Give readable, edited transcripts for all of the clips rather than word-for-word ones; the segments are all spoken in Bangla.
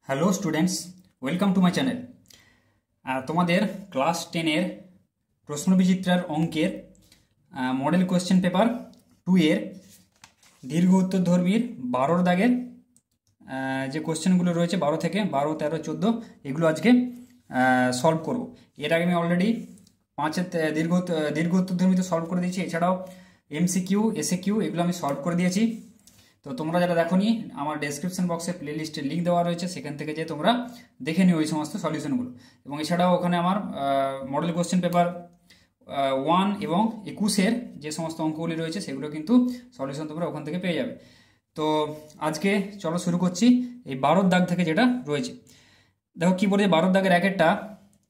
Hello students, welcome to my channel. তোমাদের ক্লাস 10-এর প্রশ্নবিচিত্রার অঙ্কের মডেল কোয়েশ্চেন পেপার 2 এর দীর্ঘ উত্তরধর্মীর 12 দাগের যে কোয়েশ্চেনগুলো রয়েছে 12 থেকে 12, 13, 14 এগুলো আজকে সলভ করব। এর আগে আমি অলরেডি 5-এর দীর্ঘ উত্তরধর্মীতে সলভ করে দিয়েছি। এছাড়াও এমসিকিউ, এসএকিউ এগুলো আমি সলভ করে দিয়েছি। তো তোমরা যারা দেখোনি, আমার ডেসক্রিপশন বক্সে প্লেলিস্টের লিঙ্ক দেওয়া রয়েছে, সেখান থেকে যে তোমরা দেখে নিও ওই সমস্ত সলিউশনগুলো। এবং এছাড়াও ওখানে আমার মডেল কোশ্চেন পেপার 1 এবং 21-এর যে সমস্ত অঙ্কগুলি রয়েছে সেগুলো কিন্তু সলিউশন তোমরা ওখান থেকে পেয়ে যাবে। তো আজকে চলো শুরু করছি এই 12 দাগ থেকে যেটা রয়েছে। দেখো কি বলেছে 12 দাগের একেরটা,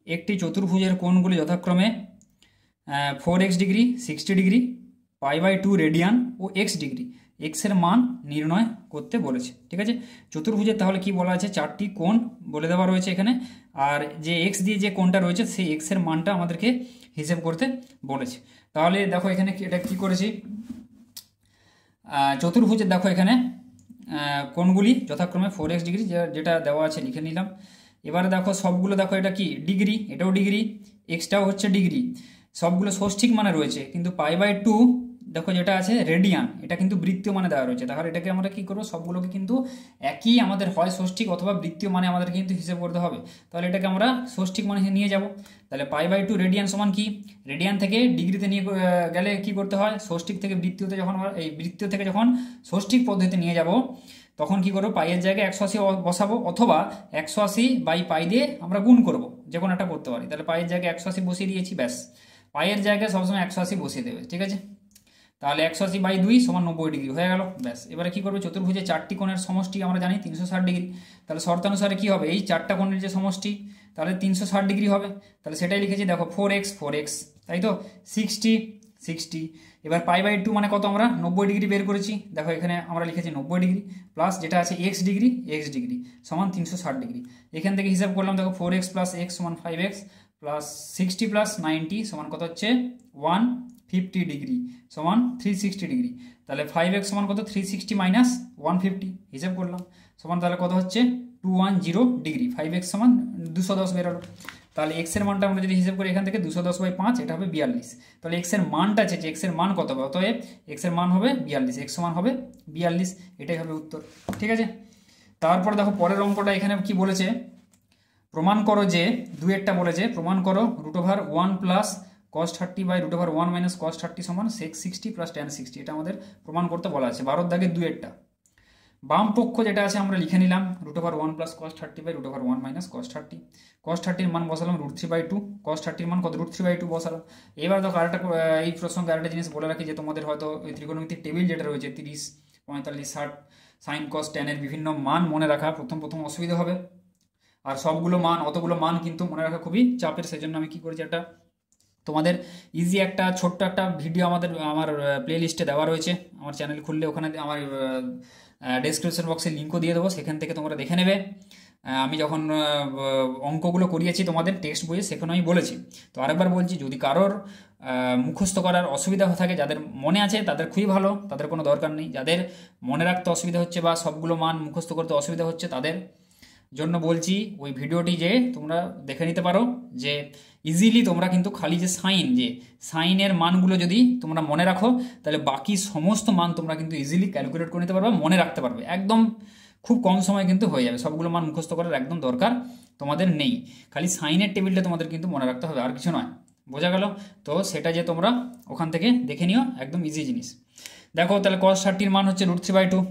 একটি চতুর্ভুজের কোণগুলি যথাক্রমে 4x ডিগ্রি, 60 ডিগ্রি, π/2 রেডিয়ান ও x ডিগ্রি, এক্স এর মান নির্ণয় করতে বলেছে। ঠিক আছে, চতুর্ভুজের তাহলে কি বলা আছে, 4টি কোণ বলে দেওয়া রয়েছে এখানে, আর যে এক্স দিয়ে যে কোণটা রয়েছে সেই এক্স এর মানটা আমাদেরকে হিসেব করতে বলেছে। তাহলে দেখো এখানে এটা কি করেছি, চতুর্ভুজের দেখো এখানে কোণগুলি যথাক্রমে 4x ডিগ্রি যেটা দেওয়া আছে লিখে নিলাম। এবারে দেখো সবগুলো দেখো এটা কি ডিগ্রি, এটাও ডিগ্রি, এক্সটাও হচ্ছে ডিগ্রি, সবগুলো ষষ্ঠিক মানে রয়েছে, কিন্তু π/2 দেখো যেটা আছে রেডিয়ান, এটা কিন্তু বৃত্তীয় মানে দেওয়া রয়েছে। তাহলে এটাকে আমরা কি করবো, সবগুলোকে কিন্তু একই আমাদের হয় ষষ্ঠিক অথবা বৃত্তীয় মানে আমাদের কিন্তু হিসেব করতে হবে। তাহলে এটাকে আমরা ষষ্ঠিক মানে নিয়ে যাব। তাহলে π/2 রেডিয়ান সমান কি, রেডিয়ান থেকে ডিগ্রিতে নিয়ে গেলে কি করতে হয়, ষষ্ঠিক থেকে বৃত্তীয়তে যখন এই বৃত্তীয় থেকে যখন ষষ্ঠিক পদ্ধতিতে নিয়ে যাব তখন কি করবো, পাইয়ের জায়গায় 180 বসাবো, অথবা 180/π দিয়ে আমরা গুণ করব, যে কোনো একটা করতে পারি। তাহলে পাইয়ের জায়গায় 180 বসিয়ে দিয়েছি, ব্যাস। পাইয়ের জায়গায় সবসময় 180 বসিয়ে দেবে, ঠিক আছে। তাহলে 180/2 সমান 90 ডিগ্রি হয়ে গেল, ব্যাস। এবারে কি করবে, চতুর্ভুজে 4টি কোণের সমষ্টি আমরা জানি 360 ডিগ্রি। তাহলে শর্তানুসারে কি হবে, এই 4টা কোণের যে সমষ্টি তাহলে 360 ডিগ্রি হবে। তাহলে সেটাই লিখেছি, দেখো 4x, তাই তো, 60। এবার π/2 মানে কত, আমরা 90 ডিগ্রি বের করেছি। দেখো এখানে আমরা লিখেছি 90 ডিগ্রি, প্লাস যেটা আছে x ডিগ্রি সমান 360 ডিগ্রি। এখান থেকে হিসাব করলাম, দেখো 4x + x সমান 5x, প্লাস 60 + 90 সমান কত হচ্ছে 150 ডিগ্রি সমান 360 ডিগ্রি। তাহলে 5x সমান কত, 360 - 150 হিসাব করলাম, সমান তাহলে কত হচ্ছে 210 ডিগ্রি। 5x সমান 210 বেরোলো। তাহলে x এর মানটা আমরা যদি হিসাব করি এখান থেকে 210/5, এটা হবে 42। তাহলে x এর মানটা আছে, যে x এর মান কত হবে, অতএব x এর মান হবে 42, x সমান হবে 42, এটাই হবে উত্তর। ঠিক আছে, তারপর দেখো পরের অঙ্কটা এখানে কি বলেছে, প্রমাণ করো যে, দুয়েরটা বলেছে প্রমাণ করো √1 + cos 30/√1 - cos 30 সমান sec 60 + tan 60। এটা আমাদের প্রমাণ করতে বলা আছে 12 দাগের দুয়েরটা। বাম পক্ষ যেটা আছে আমরা লিখে নিলাম √1 + cos 30/√1 - cos 30। cos 30 এর মান বসালাম √3/2, cos 30 এর মান কত, √3/2 বসালাম। এবার দেখো আরেকটা এই প্রসঙ্গে আরেকটা জিনিস বলে রাখি, যে তোমাদের হয়তো ওই ত্রিকোণমিতির টেবিল যেটা রয়েছে 30, 45, 60 sin cos tan এর বিভিন্ন মান মনে রাখা প্রথম অসুবিধা হবে। আর সবগুলো মান, অতগুলো মান কিন্তু মনে রাখা খুবই চাপের। সেজন্য আমি কি করেছি, একটা তোমাদের ইজি একটা ছোট্ট একটা ভিডিও আমার প্লে লিস্টে দেওয়া রয়েছে। আমার চ্যানেল খুললে ওখানে আমার ডেসক্রিপশন বক্সে লিঙ্কও দিয়ে দেবো, সেখান থেকে তোমরা দেখে নেবে। আমি যখন অঙ্কগুলো করিয়েছি তোমাদের টেক্সট বইয়ে, সেখানে আমি বলেছি। তো আরেকবার বলছি, যদি কারোর মুখস্থ করার অসুবিধা থাকে, যাদের মনে আছে তাদের খুবই ভালো, তাদের কোনো দরকার নেই। যাদের মনে রাখতে অসুবিধা হচ্ছে বা সবগুলো মান মুখস্থ করতে অসুবিধা হচ্ছে, তাদের জন্য বলছি ওই ভিডিওটি যে তোমরা দেখে নিতে পারো, যে ইজিলি তোমরা কিন্তু খালি যে সাইনের মানগুলো যদি তোমরা মনে রাখো, তাহলে বাকি সমস্ত মান তোমরা কিন্তু ইজিলি ক্যালকুলেট করে নিতে পারবে, মনে রাখতে পারবে। একদম খুব কম সময় কিন্তু হয়ে যাবে, সবগুলো মান মুখস্থ করার একদম দরকার তোমাদের নেই। খালি সাইনের টেবিলটা তোমাদের কিন্তু মনে রাখতে হবে, আর কিছু নয়। বোঝা গেল? তো সেটা যে তোমরা ওখান থেকে দেখে নিও, একদম ইজি জিনিস। দেখো তাহলে cos 30 মান হচ্ছে √3/2,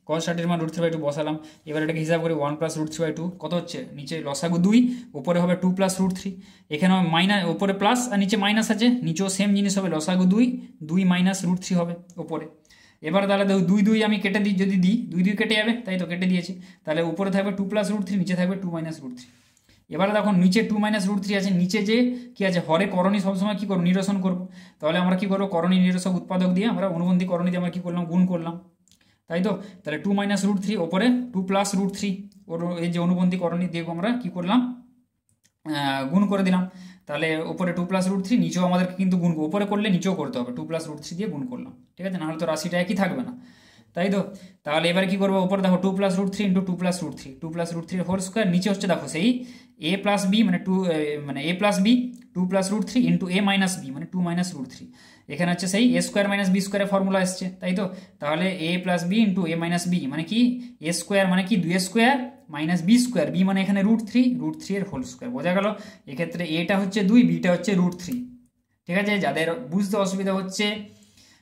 cos 30 মান √3/2 বসালাম। এবার এটাকে হিসাব করি, 1 + √3/2 কত হচ্ছে, নিচে লসাগু 2, উপরে হবে 2 + √3। এখানে মাইনাস, উপরে প্লাস আর নিচে মাইনাস আছে, নিচেও সেম জিনিস হবে, লসাগু 2 - √3 হবে উপরে। এবার তাহলে 2 আমি কেটে দিই, যদি দিই 2 কেটে যাবে, তাই তো কেটে দিয়েছি। তাহলে উপরে থাকবে 2 + √3, নিচে থাকবে 2 - √3। এবারে দেখো নিচে 2 - √3 আছে, নিচে যে কি আছে, হরে করণী সবসময় কি করবো, নিরসন করবো। তাহলে আমরা কি করবো, করণী নিরসক উৎপাদক দিয়ে আমরা অনুবন্ধী করণী দিয়ে আমরা কি করলাম, গুণ করলাম, তাই তো। তাহলে 2 - √3 ওপরে 2 + √3, ওর এই যে অনুবন্ধী করণী দিয়ে আমরা কি করলাম, গুণ করে দিলাম। তাহলে উপরে 2 + √3, নিচেও আমাদেরকে কিন্তু গুণ, উপরে করলে নিচেও করতে হবে, 2 + √3 দিয়ে গুণ করলাম, ঠিক আছে, নাহলে তো রাশিটা একই থাকবে না। তাই তো। তাহলে এবার কি করবো, উপরে দেখো 2 + √3 ইন্টু 2 + √3, 2 + √3 হোল স্কোয়ার, নিচে হচ্ছে দেখো সেই a প্লাস বি মানে a plus B 2 + √3 into a minus B মানে 2 - √3। এখানে হচ্ছে সেই a স্কোয়ার মাইনাস বি স্কোয়ারের ফর্মুলা এসছে, তাই তো। তাহলে a plus B into a minus B মানে কি a স্কোয়ার মানে কি 2a square minus B square, B মানে এখানে √3 এর হোল স্কোয়ার, বোঝা গেল। এক্ষেত্রে এটা হচ্ছে 2, বিটা হচ্ছে √3। ঠিক আছে, যাদের বুঝতে অসুবিধা হচ্ছে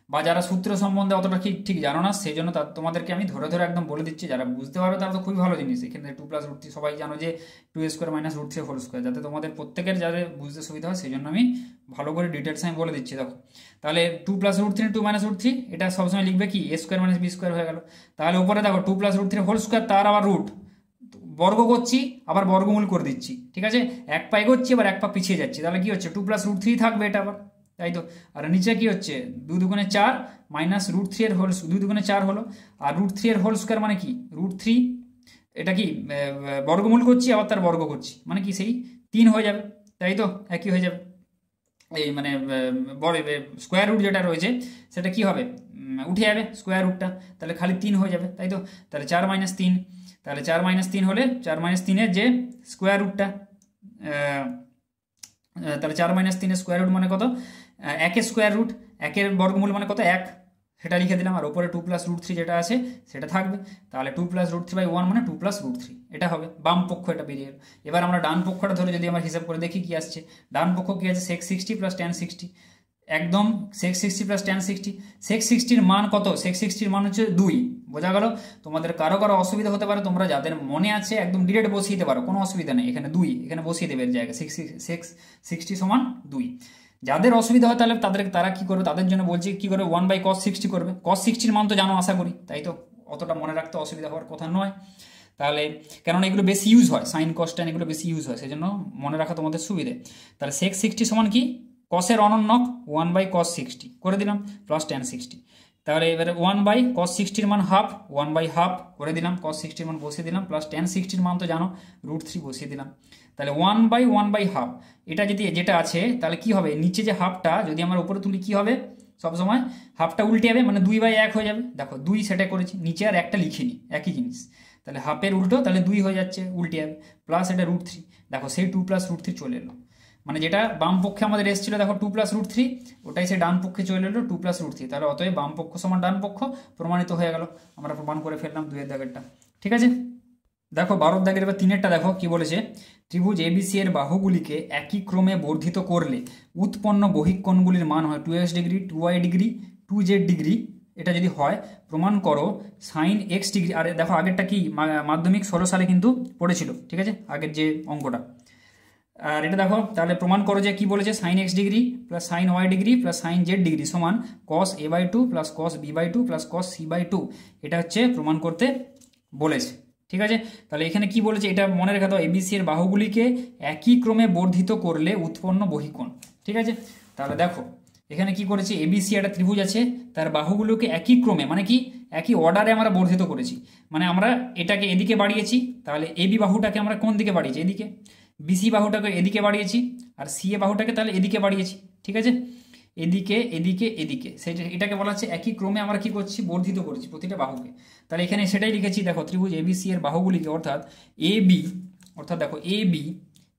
বা যারা সূত্র সম্বন্ধে অতটা ঠিক জানো না, সেই জন্য তোমাদেরকে আমি ধরে ধরে একদম বলে দিচ্ছি, যারা বুঝতে পারবে তারা তো খুবই ভালো জিনিস। এখানে 2 + √3 সবাই জানো যে 2a square minus √3 whole square, যাতে তোমাদের প্রত্যেকের যাদের বুঝতে সুবিধা হয় সেই জন্য আমি ভালো করে ডিটেলস আমি বলে দিচ্ছি। দেখো তাহলে 2 + √3 2 - √3 এটা সবসময় লিখবে কি a square minus B square হয়ে গেল। তাহলে উপরে দেখো 2 + √3 হোল স্কোয়ার, তার আবার রুট বর্গ করছি, আবার বর্গমূল করে দিচ্ছি। ঠিক আছে, এক পা এগোচ্ছি আবার এক পা পিছিয়ে যাচ্ছি, তাহলে কি হচ্ছে 2 + √3 থাকবে এটা আবার, তাই তো। আর নিচে কি হচ্ছে 2 × 4 মাইনাস √3 এর হোল, 2 × 4 হলো, আর √3 এর হোল স্কোয়ার মানে কি √3, এটা কি বর্গমূল করছি আবার তার বর্গ করছি মানে কি সেই 3 হয়ে যাবে, তাই তো, একই হয়ে যাবে। এই মানে স্কোয়ার রুট যেটা রয়েছে সেটা কি হবে, উঠে যাবে স্কোয়ার রুটটা, তাহলে খালি 3 হয়ে যাবে, তাই তো। তাহলে 4 - 3, তাহলে 4 - 3 হলে 4 - 3 এর যে স্কোয়ার রুটটা, তাহলে 4 - 3 এর স্কোয়ার রুট মানে কত, 1 এর স্কোয়ার রুট, 1 এর বর্গমূল মানে কত 1, সেটা লিখে দিলাম। আর উপরে 2 + √3 যেটা আছে সেটা থাকবে, তাহলে 2 + √3/1 মানে 2 + √3 এটা হবে, বাম পক্ষ এটা বেরিয়ে গেল। এবার আমরা ডান পক্ষটা ধরে যদি আমরা হিসাব করে দেখি কি আসছে, ডান পক্ষ কি আছে sec 60 + tan 60, একদম sec 60 + tan 60। sec 60 এর মান কত, sec 60 এর মান হচ্ছে 2, বোঝা গেল। তোমাদের কারো কারো অসুবিধা হতে পারে, তোমরা যাদের মনে আছে একদম ডিরেক্ট বসিয়ে দিতে পারো, কোনো অসুবিধা নেই, এখানে 2 এখানে বসিয়ে দেবে এর জায়গায়, sec 60 = 2। যাদের অসুবিধা হয় তাহলে তারা কি করবে, তাদের জন্য বলছি কি করবে 1/cos 60 করবে। cos 60 এর মান তো জানো আশা করি, তাই তো, অতটা মনে রাখতে অসুবিধা হওয়ার কথা নয়। তাহলে কেননা এগুলো বেশি ইউজ হয়, সাইন কস ট্যান এগুলো বেশি ইউজ হয়, সেই জন্য মনে রাখা তোমাদের সুবিধে। তাহলে sec 60 সমান কি কসের অনন্যক 1/cos 60 করে দিলাম প্লাস tan 60। তাহলে এবারে 1/cos 60 এর মান হাফ, 1/2 করে দিলাম, cos 60 এর মান বসিয়ে দিলাম, প্লাস tan 60 এর মান তো জানো √3 বসিয়ে দিলাম। তাহলে 1/1/2 এটা যদি যেটা আছে তাহলে কি হবে, নিচে যে হাফটা যদি আমরা উপরে তুলি কি হবে, সবসময় হাফটা উল্টে যাবে মানে 2/1 হয়ে যাবে। দেখো 2 সেটা করেছি, নিচে আর একটা লিখিনি, একই জিনিস, তাহলে হাফের উল্টো তাহলে 2 হয়ে যাচ্ছে, উল্টে যাবে, প্লাস এটা √3, দেখো সেই 2 + √3 চলে এলো, মানে যেটা বাম পক্ষে আমাদের এসেছিল দেখো 2 + √3, ওটাই সে ডান পক্ষে চলে এলো 2 + √3। তাহলে অতএব বাম পক্ষ সমান ডান পক্ষ প্রমাণিত হয়ে গেল, আমরা প্রমাণ করে ফেললাম 2 এর দাগেরটা। ঠিক আছে, দেখো 12 দাগের এবার 3-এরটা দেখো কি বলেছে, ত্রিভুজ এবিসি এর বাহুগুলিকে একই ক্রমে বর্ধিত করলে উৎপন্ন বহিকোণগুলির মান হয় 2x degree, 2y degree, 2z degree. এটা যদি হয় প্রমাণ করো sin x ডিগ্রি। আর দেখো আগেরটা কি মাধ্যমিক 16 সালে কিন্তু পড়েছিল, ঠিক আছে, আগের যে অঙ্কটা। আর এটা দেখো তাহলে প্রমাণ করো যে কি বলেছে, sin x degree plus sin y degree plus sin z degree সমান cos a/2 plus cos b/2 plus cos c/2, এটা হচ্ছে প্রমাণ করতে বলেছে। ঠিক আছে, তাহলে এখানে কি বলেছে এটা মনে রেখে দাও, এবিসি এর বাহুগুলিকে একই ক্রমে বর্ধিত করলে উৎপন্ন বহিকোণ। ঠিক আছে, তাহলে দেখো এখানে কি করেছি, এবিসি একটা ত্রিভুজ আছে, তার বাহুগুলোকে একই ক্রমে মানে কি একই অর্ডারে আমরা বর্ধিত করেছি, মানে আমরা এটাকে এদিকে বাড়িয়েছি, তাহলে এবি বাহুটাকে আমরা কোন দিকে বাড়িয়েছি, এদিকে, বিসি বাহুটাকে এদিকে বাড়িয়েছি, আর সি এ বাহুটাকে তাহলে এদিকে বাড়িয়েছি। ঠিক আছে, এদিকে এদিকে এদিকে, সেটা এটাকে বলা হচ্ছে একই ক্রমে আমরা কি করছি, বর্ধিত করছি প্রতিটা বাহুকে। তাহলে এখানে সেটাই লিখেছি, দেখো ত্রিভুজ এবিসি এর বাহুগুলিকে অর্থাৎ এবি, অর্থাৎ দেখো এবি,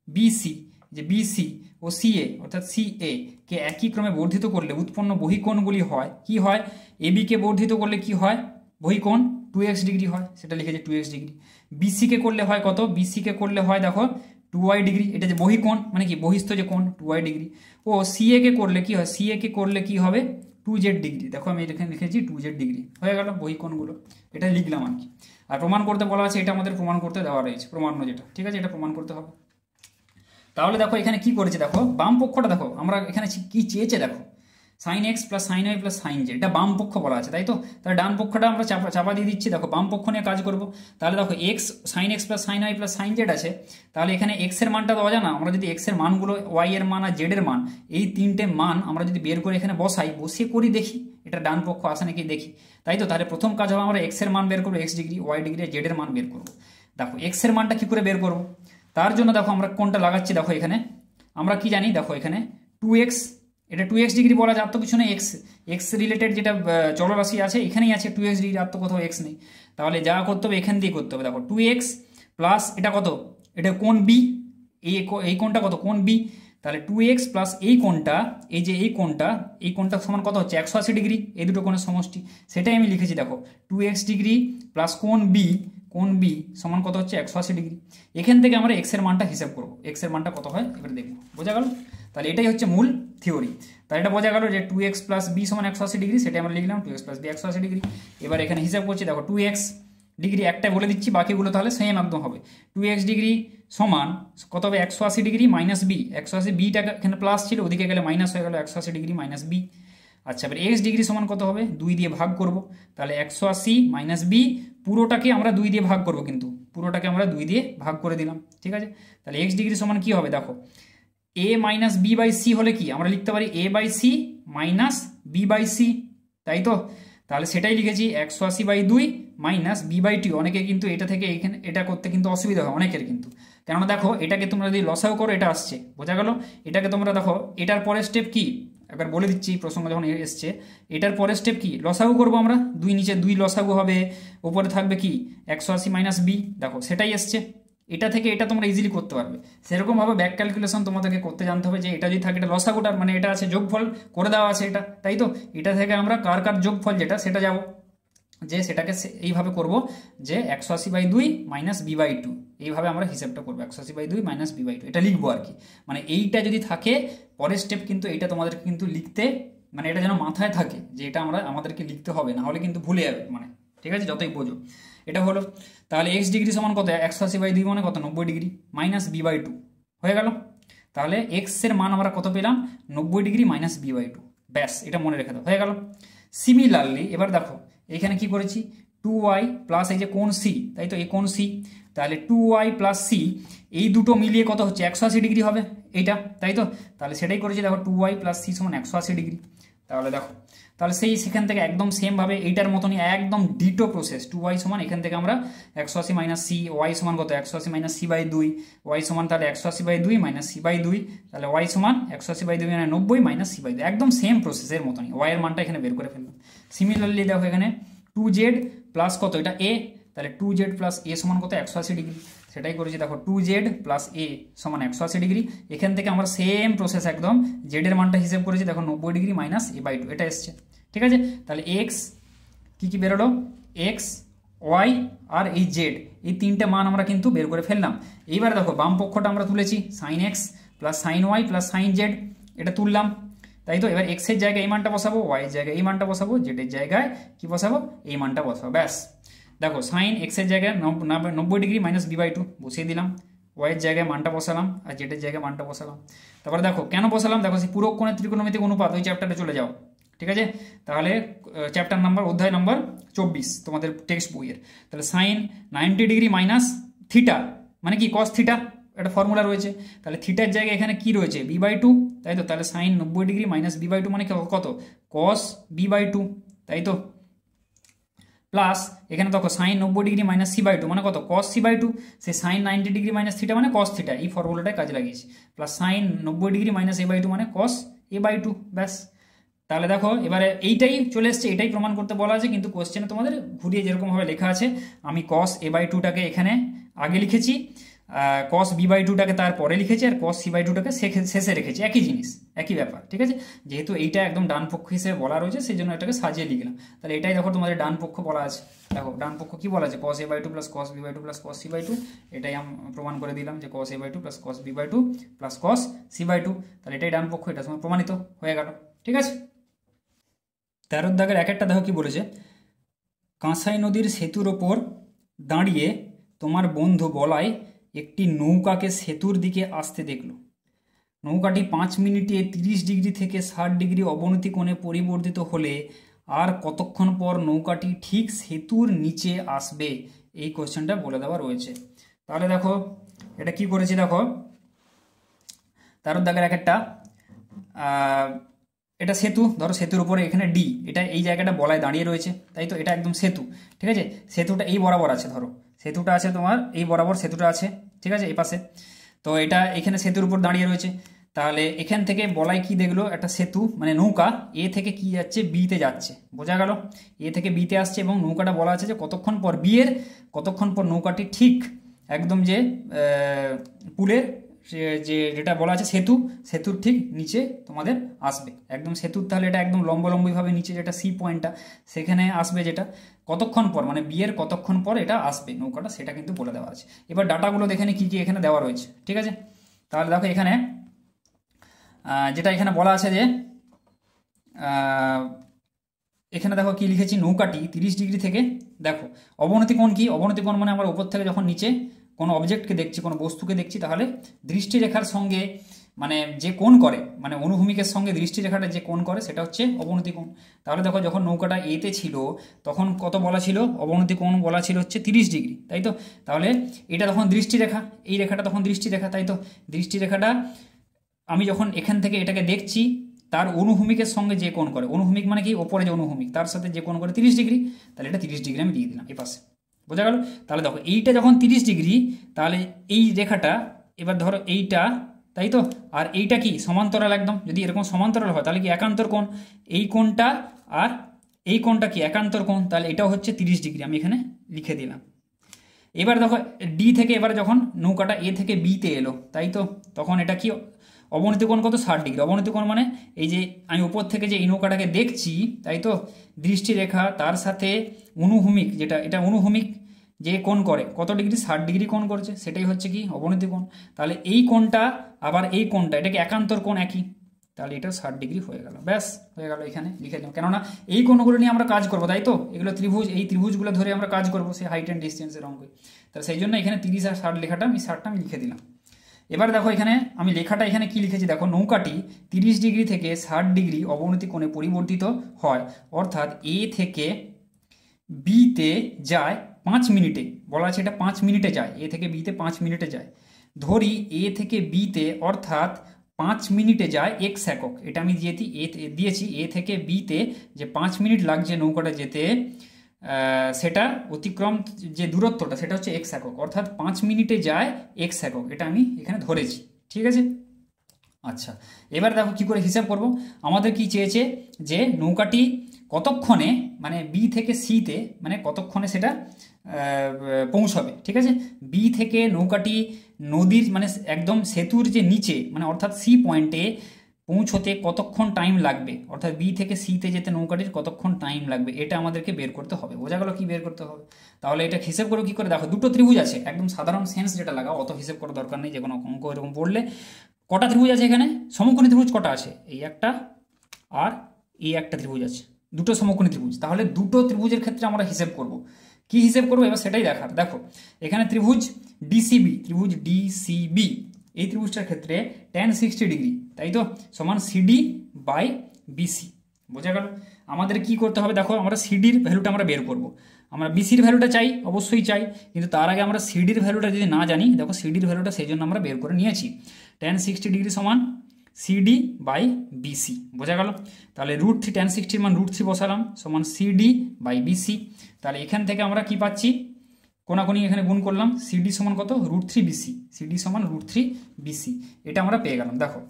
বিসি, যে বিসি ও সিএ অর্থাৎ সিএ কে একই ক্রমে বর্ধিত করলে উৎপন্ন বহিকোণগুলি হয় কি হয়, এবি কে বর্ধিত করলে কি হয় বহিকোণ 2x ডিগ্রি হয়, সেটা লিখেছি 2x ডিগ্রি। বিসি কে করলে হয় কত, বিসি কে করলে হয় দেখো 2y ডিগ্রি, এটা যে বহিকোণ মানে কি বহিস্থ যে কোণ 2y ডিগ্রি। ও সিএ কে করলে কি হয়, সিএ কে করলে কি হবে 2z ডিগ্রি, দেখো আমি এখানে লিখেছি 2z ডিগ্রি হয়ে গেল বহিকোণগুলো, এটা লিখলাম আর কি। আর প্রমাণ করতে বলা আছে, এটা আমাদের প্রমাণ করতে দেওয়া রয়েছে, প্রমাণ্য যেটা, ঠিক আছে, এটা প্রমাণ করতে হবে। তাহলে দেখো এখানে কি করেছে, দেখো বাম পক্ষটা দেখো আমরা এখানে কি চেয়েছে, দেখো sin x plus sin y plus sin z, এটা বাম পক্ষ বলা আছে, তাই তো। তাহলে ডান পক্ষটা আমরা চাপা দিয়ে দিচ্ছি, দেখো বাম পক্ষ নিয়ে কাজ করব। তাহলে দেখো x sin x plus sin y plus sin z আছে, তাহলে এখানে x এর মানটা তো অজানা, আমরা যদি x এর মানগুলো y এর মান আর z এর মান এই তিনটে মান আমরা যদি বের করে এখানে বসিয়ে করি দেখি এটা ডান পক্ষ আসে নাকি দেখি, তাই তো। তাহলে প্রথম কাজ হবে আমরা x এর মান বের করবো, x degree, y degree, z এর মান বের করবো। দেখো x এর মানটা কি করে বের করবো, তার জন্য দেখো আমরা কোনটা লাগাচ্ছি, দেখো এখানে আমরা কি জানি, দেখো এখানে 2x এটা 2x ডিগ্রি বলা যায়, আর তো কিছু নেই। এক্স এক্স রিলেটেড যেটা চলরাশি আছে এখানেই আছে 2x ডিগ্রি, আর তো কোথাও এক্স নেই। তাহলে যা করতে হবে এখান দিয়ে করতে হবে। দেখো 2x প্লাস এটা কত, এটা কোণ বি, এই কোণটা কত, কোণ বি। তাহলে 2x প্লাস এই কোণটা, এই যে এই কোণটা সমান কত হচ্ছে 180 ডিগ্রি, এই দুটো কোণের সমষ্টি, সেটাই আমি লিখেছি। দেখো 2x ডিগ্রি প্লাস কোণ বি সমান কত হচ্ছে 180 ডিগ্রি। এখান থেকে আমরা এক্স এর মানটা হিসাব করবো, এক্স এর মানটা কত হয় এবার দেখবো। বোঝা গেল? তাহলে এটাই হচ্ছে মূল থিওরি। তাহলে এটা বোঝা গেল যে 2x প্লাস বি সমান 180 ডিগ্রি, সেটা আমরা লিখলাম 2x প্লাস বি 180 ডিগ্রি। এবার এখানে হিসাব করছি, দেখো 2x ডিগ্রি একটা বলে দিচ্ছি, বাকিগুলো তাহলে সেম একদম হবে। 2x ডিগ্রি সমান কত হবে, 180 ডিগ্রি মাইনাস বি, 180 বিটা এখানে প্লাস ছিল, ওদিকে গেলে মাইনাস হয়ে গেল, 180 ডিগ্রি মাইনাস বি। আচ্ছা, এবার এক্স ডিগ্রি সমান কত হবে, 2 দিয়ে ভাগ করব। তাহলে 180 মাইনাস বি, পুরোটাকে আমরা 2 দিয়ে ভাগ করব, কিন্তু পুরোটাকে আমরা 2 দিয়ে ভাগ করে দিলাম, ঠিক আছে। তাহলে এক্স ডিগ্রি সমান কি হবে, দেখো A minus B by C হলে কি আমরা লিখতে পারি A by C minus B by C, তাই তো। তাহলে সেটাই লিখেছি 180 বাই 2 মাইনাস বি বাই 2। অনেকে কিন্তু এটা থেকে এখানে এটা করতে কিন্তু অসুবিধা হয় অনেকের কিন্তু, কেননা দেখো এটাকে তোমরা যদি লসাও করো এটা আসছে, বোঝা গেল। এটাকে তোমরা দেখো এটার পরের স্টেপ কি একবার বলে দিচ্ছি, প্রসঙ্গ যখন এসছে, এটার পরের স্টেপ কি, লসাগু করবো আমরা, 2 নিচে 2 লসাগু হবে, উপরে থাকবে কি 180 মাইনাস বি, দেখো সেটাই এসছে। এটা থেকে এটা তোমরা ইজিলি করতে পারবে। সেরকমভাবে ব্যাক ক্যালকুলেশন তোমাদেরকে করতে জানতে হবে, যে এটা যদি থাকে এটা লসাগুটার মানে এটা আছে যোগফল করে দেওয়া আছে এটা, তাই তো। এটা থেকে আমরা কার কার যোগফল যেটা সেটা যাব, যে সেটাকে এইভাবে করব যে 180 বাই 2 মাইনাস বি বাই 2, এইভাবে আমরা হিসাবটা করবো 180 বাই 2 মাইনাস বি বাই 2, এটা লিখবো আর কি। মানে এইটা যদি থাকে পরের স্টেপ কিন্তু এইটা তোমাদেরকে কিন্তু লিখতে, মানে এটা যেন মাথায় থাকে যে এটা আমাদেরকে লিখতে হবে, না হলে কিন্তু ভুলে যাবে, মানে ঠিক আছে যতই বোঝো। এটা হলো, তাহলে এক্স ডিগ্রি সমান কত, 180 বাই 2 মানে কত 90 ডিগ্রি মাইনাস বি বাই 2 হয়ে গেল। তাহলে এক্স এর মান আমরা কত পেলাম, 90 ডিগ্রি মাইনাস বি বাই 2, ব্যাস এটা মনে রেখে দাও, হয়ে গেল। সিমিলারলি এবার দেখো এখানে কি করেছি, 2y প্লাস এই যে কোণ সি, তাই তো এই কোণ সি, তাহলে 2y প্লাস সি, এই দুটো মিলিয়ে কত হচ্ছে 180 ডিগ্রি হবে এইটা, তাই তো। তাহলে সেটাই করেছি, দেখো 2y প্লাস সি সমান 180 ডিগ্রি। তাহলে দেখো তাহলে সেখান থেকে একদম সেমভাবে এইটার মতনই একদম ডিটো প্রসেস, 2y সমান এখান থেকে আমরা 180 মাইনাস সি, ওয়াই সমান কত 180 মাইনাস সি বাই 2, ওয়াই সমান তাহলে 180 বাই 2 মাইনাস সি বাই 2, তাহলে ওয়াই সমান 180 বাই 2 মানে 90 মাইনাস সি বাই 2, একদম সেম প্রসেসের মতনই, ওয়াই এর মানটা এখানে বের করে ফেললাম। সিমিলারলি দেখো এখানে 2z প্লাস কত, এটা এ, তাহলে 2z প্লাস এ সমান কত 180 ডিগ্রি, সেটাই করেছি। দেখো 2z প্লাস এ সমান 180 ডিগ্রি, এখান থেকে আমরা সেম প্রসেস একদম জেড এর মানটা হিসেব করেছি, দেখো 90 ডিগ্রি মাইনাস এ বাই 2, এটা এসছে, ঠিক আছে। তাহলে এক্স কি বেরোলো, এক্স ওয়াই আর এই জেড, এই তিনটে মান আমরা কিন্তু বের করে ফেললাম। এইবার দেখো বাম পক্ষটা আমরা তুলেছি, sine X plus sine Y plus sine Z, এটা তুললাম, তাই তো। এবার এক্স এর জায়গায় এই মানটা বসাবো, ওয়াই এর জায়গায় এই মানটা বসাবো, জেড এর জায়গায় কি বসাবো, এই মানটা বসাবো, ব্যাস। দেখো সাইন এক্স এর জায়গায় 90 ডিগ্রি মাইনাস বি বাই 2 বসিয়ে দিলাম, ওয়াই এর জায়গায় মানটা বসালাম আর জেড এর জায়গায় মানটা বসালাম। তারপরে দেখো কেন বসালাম, দেখো সেই পুরো কোণের ত্রিকোণমিতিক অনুপাত ওই চ্যাপ্টারে চলে যাও, ঠিক আছে। তাহলে চ্যাপ্টার নাম্বার অধ্যায় নাম্বার 24 তোমাদের টেক্সট বইয়ের। তাহলে সাইন 90 ডিগ্রি মাইনাস থিটা মানে কি কস থিটা, একটা ফর্মুলা রয়েছে। তাহলে থিটার জায়গায় এখানে কি রয়েছে, বি বাই 2, তাই তো। তাহলে sine 90 degree minus B by 2 মানে কত, কস বি বাই 2, তাই তো। প্লাস এখানে দেখো sine 90 degree minus C by 2 মানে কত, কস সি বাই 2, সেই সাইন 90 ডিগ্রি মাইনাস থিটা মানে কস থিটা, এই ফর্মুলাটায় কাজে লাগিয়েছি। Plus sine 90 degree minus A by 2 মানে কস এ বাই 2, ব্যাস। তাহলে দেখো এবারে এইটাই চলে এসছে, এটাই প্রমাণ করতে বলা আছে, কিন্তু কোশ্চেনে তোমাদের ঘুরিয়ে যেরকমভাবে লেখা আছে, আমি কস এ বাই 2টাকে এখানে আগে লিখেছি, কস বি বাই 2টাকে তারপরে লিখেছি, আর কস সি বাই 2টাকে শেষে রেখেছি, একই জিনিস একই ব্যাপার, ঠিক আছে। যেহেতু এইটা একদম ডান পক্ষ হিসেবে বলা রয়েছে সেই জন্য এটাকে সাজিয়ে লিখলাম। তাহলে এটাই দেখো তোমাদের ডান পক্ষ বলা আছে, দেখো ডান পক্ষ কি বলা আছে, cos A by 2 plus cos B by 2 plus cos C by 2, এটাই আমি প্রমাণ করে দিলাম যে cos A by 2 plus cos B by 2 plus cos C by 2, তাহলে এটাই ডান পক্ষ, এটা তোমার প্রমাণিত হয়ে গেল, ঠিক আছে। 13 দাগের এক একটা দেখো কি বলেছে, কাঁসাই নদীর সেতুর ওপর দাঁড়িয়ে তোমার বন্ধু বলাই একটি নৌকাকে সেতুর দিকে আসতে দেখল। নৌকাটি 5 মিনিটে 30 ডিগ্রি থেকে 60 ডিগ্রি অবনতি কোণে পরিবর্তিত হলে আর কতক্ষণ পর নৌকাটি ঠিক সেতুর নিচে আসবে, এই কোশ্চেনটা বলে দেওয়া রয়েছে। তাহলে দেখো এটা কি করেছি, দেখো 13 দাগের এক একটা, এটা সেতু, ধরো সেতুর উপরে এখানে ডি, এটা এই জায়গাটা বলায় দাঁড়িয়ে রয়েছে, তাই তো। এটা একদম সেতু, ঠিক আছে। সেতুটা এই বরাবর আছে, ধরো সেতুটা আছে তোমার এই বরাবর, সেতুটা আছে, ঠিক আছে, এই পাশে। তো এটা এখানে সেতুর উপর দাঁড়িয়ে রয়েছে, তাহলে এখান থেকে বলাই কি দেখলো, একটা সেতু মানে নৌকা এ থেকে কি যাচ্ছে, বিতে যাচ্ছে, বোঝা গেল? এ থেকে বিতে আসছে এবং নৌকাটা বলা আছে যে কতক্ষণ পর, বিয়ের কতক্ষণ পর নৌকাটি ঠিক একদম যে পুলের যেটা বলা আছে সেতুর ঠিক নিচে তোমাদের আসবে, একদম সেতুর, তাহলে এটা একদম লম্বলম্বিভাবে নিচে যেটা সি পয়েন্টটা সেখানে আসবে, যেটা কতক্ষণ পর মানে বিয়ের কতক্ষণ পর এটা আসবে নৌকাটা, সেটা কিন্তু বলে দেওয়া আছে। এবার ডাটাগুলো দেখে নি কী কী এখানে দেওয়া রয়েছে, ঠিক আছে? তাহলে দেখো এখানে যেটা এখানে বলা আছে যে এখানে দেখো কি লিখেছি, নৌকাটি 30 ডিগ্রি থেকে, দেখো অবনতি কোণ কি, অবনতি কোণ মানে আমরা উপর থেকে যখন নিচে কোনো অবজেক্টকে দেখছি, কোনো বস্তুকে দেখছি, তাহলে দৃষ্টিরেখার সঙ্গে মানে যে কোণ করে, মানে অনুভূমিকের সঙ্গে দৃষ্টিরেখাটা যে কোণ করে সেটা হচ্ছে অবনতি কোণ। তাহলে দেখো যখন নৌকাটা এতে ছিল তখন কত বলা ছিল, অবনতি কোণ বলা ছিল হচ্ছে 30 ডিগ্রি, তাই তো? তাহলে এটা তখন দৃষ্টিরেখা, এই রেখাটা তখন দৃষ্টিরেখা, তাই তো? দৃষ্টিরেখাটা আমি যখন এখান থেকে এটাকে দেখছি তার অনুভূমিকের সঙ্গে যে কোণ করে, অনুভূমিক মানে কি, ওপরে যে অনুভূমিক তার সাথে যে কোণ করে 30 ডিগ্রি, তাহলে এটা 30 ডিগ্রি আমি দিয়ে দিলাম এই পাশে, বোঝা গেল? তাহলে দেখো এইটা যখন 30 ডিগ্রি, তাহলে এই রেখাটা, এবার ধরো এইটা, তাই তো? আর এইটা কি সমান্তরাল একদম, যদি এরকম সমান্তরাল হয় তাহলে কি একান্তর কোণ, এই কোণটা আর এই কোণটা কি একান্তর কোণ, তাহলে এটাও হচ্ছে 30 ডিগ্রি, আমি এখানে লিখে দিলাম। এবার দেখো ডি থেকে এবার যখন নৌকাটা এ থেকে বিতে এলো, তাই তো? তখন এটা কি অবনতি কোণ কত, 60 ডিগ্রি। অবনতি কোণ মানে এই যে আমি উপর থেকে যে এই নৌকাটাকে দেখছি, তাই তো? দৃষ্টিরেখা তার সাথে অনুভূমিক, যেটা এটা অনুভূমিক যে কোণ করে কত ডিগ্রি, 60 ডিগ্রি কোণ করছে, সেটাই হচ্ছে কি অবনতি কোণ। তাহলে এই কোণটা আবার এই কোণটা, এটাকে একান্তর কোণ একই, তাহলে এটাও 60 ডিগ্রি হয়ে গেল, ব্যাস হয়ে গেল, এখানে লিখে দিলাম। কেননা এই কোণগুলো নিয়ে আমরা কাজ করবো, তাই তো? এগুলো ত্রিভুজ, এই ত্রিভুজগুলো ধরে আমরা কাজ করবো, সেই হাইট অ্যান্ড ডিস্টেন্সের অঙ্কে, তাহলে সেই জন্য এখানে 30 আর 60 লেখাটা আমি 60টা আমি লিখে দিলাম। এবার দেখো এখানে আমি লেখাটা এখানে কি লিখেছি, দেখো নৌকাটি 30 ডিগ্রি থেকে 60 ডিগ্রি অবনতি কোণে পরিবর্তিত হয়, অর্থাৎ এ থেকে বিতে যায় 5 মিনিটে, বলা আছে এটা 5 মিনিটে যায়, এ থেকে বিতে 5 মিনিটে যায়। ধরি এ থেকে বিতে অর্থাৎ 5 মিনিটে যায় x একক, এটা আমি দিয়েছি এ থেকে বিতে যে 5 মিনিট লাগছে নৌকাটা যেতে, সেটা অতিক্রম যে দূরত্বটা সেটা হচ্ছে x একক, অর্থাৎ 5 মিনিটে যায় x একক, এটা আমি এখানে ধরেছি, ঠিক আছে? আচ্ছা, এবার দেখো কি করে হিসাব করব। আমাদের কি চেয়েছে যে নৌকাটি কতক্ষণে মানে বি থেকে সিতে মানে কতক্ষণে সেটা পৌঁছবে, ঠিক আছে? বি থেকে নৌকাটি নদীর মানে একদম সেতুর যে নিচে মানে অর্থাৎ সি পয়েন্টে পৌঁছতে কতক্ষণ টাইম লাগবে, অর্থাৎ বি থেকে সিতে যেতে নৌকাটির কতক্ষণ টাইম লাগবে, এটা আমাদেরকে বের করতে হবে। বোঝা গেল কি বের করতে হবে? তাহলে এটা হিসেব করবো কি করে, দেখো দুটো ত্রিভুজ আছে, একদম সাধারণ সেন্স যেটা লাগাও, অত হিসেব করার দরকার নেই, যে কোনো অঙ্ক এরকম পড়লে। কটা ত্রিভুজ আছে এখানে, সমকোণী ত্রিভুজ কটা আছে, এই একটা আর এই একটা ত্রিভুজ আছে, দুটো সমকোণী ত্রিভুজ। তাহলে দুটো ত্রিভুজের ক্ষেত্রে আমরা হিসেব করব, কি হিসেব করবো এবার সেটাই দেখার। দেখো এখানে ত্রিভুজ ডিসিবি, এই ত্রিভুজটার ক্ষেত্রে tan 60 ডিগ্রি, তাই তো? সমান সিডি বাই বিসি, বোঝা গেল? আমাদের কি করতে হবে, দেখো আমরা সিডির ভ্যালুটা আমরা বের করব, আমরা বিসির ভ্যালুটা চাই, অবশ্যই চাই, কিন্তু তার আগে আমরা সিডির ভ্যালুটা যদি না জানি, দেখো সিডির ভ্যালুটা সেই জন্য আমরা বের করে নিয়েছি। tan 60 ডিগ্রি সমান সিডি বাই বিসি, বোঝা গেল? তাহলে √3, tan 60 মান √3 বসালাম, সমান সিডি বাই বিসি। তাহলে এখান থেকে আমরা কি পাচ্ছি, কোনাকুনি এখানে গুণ করলাম, সিডি সমান কত, √3 বিসি, সিডি সমান √3 বিসি, এটা আমরা পেয়ে গেলাম। দেখো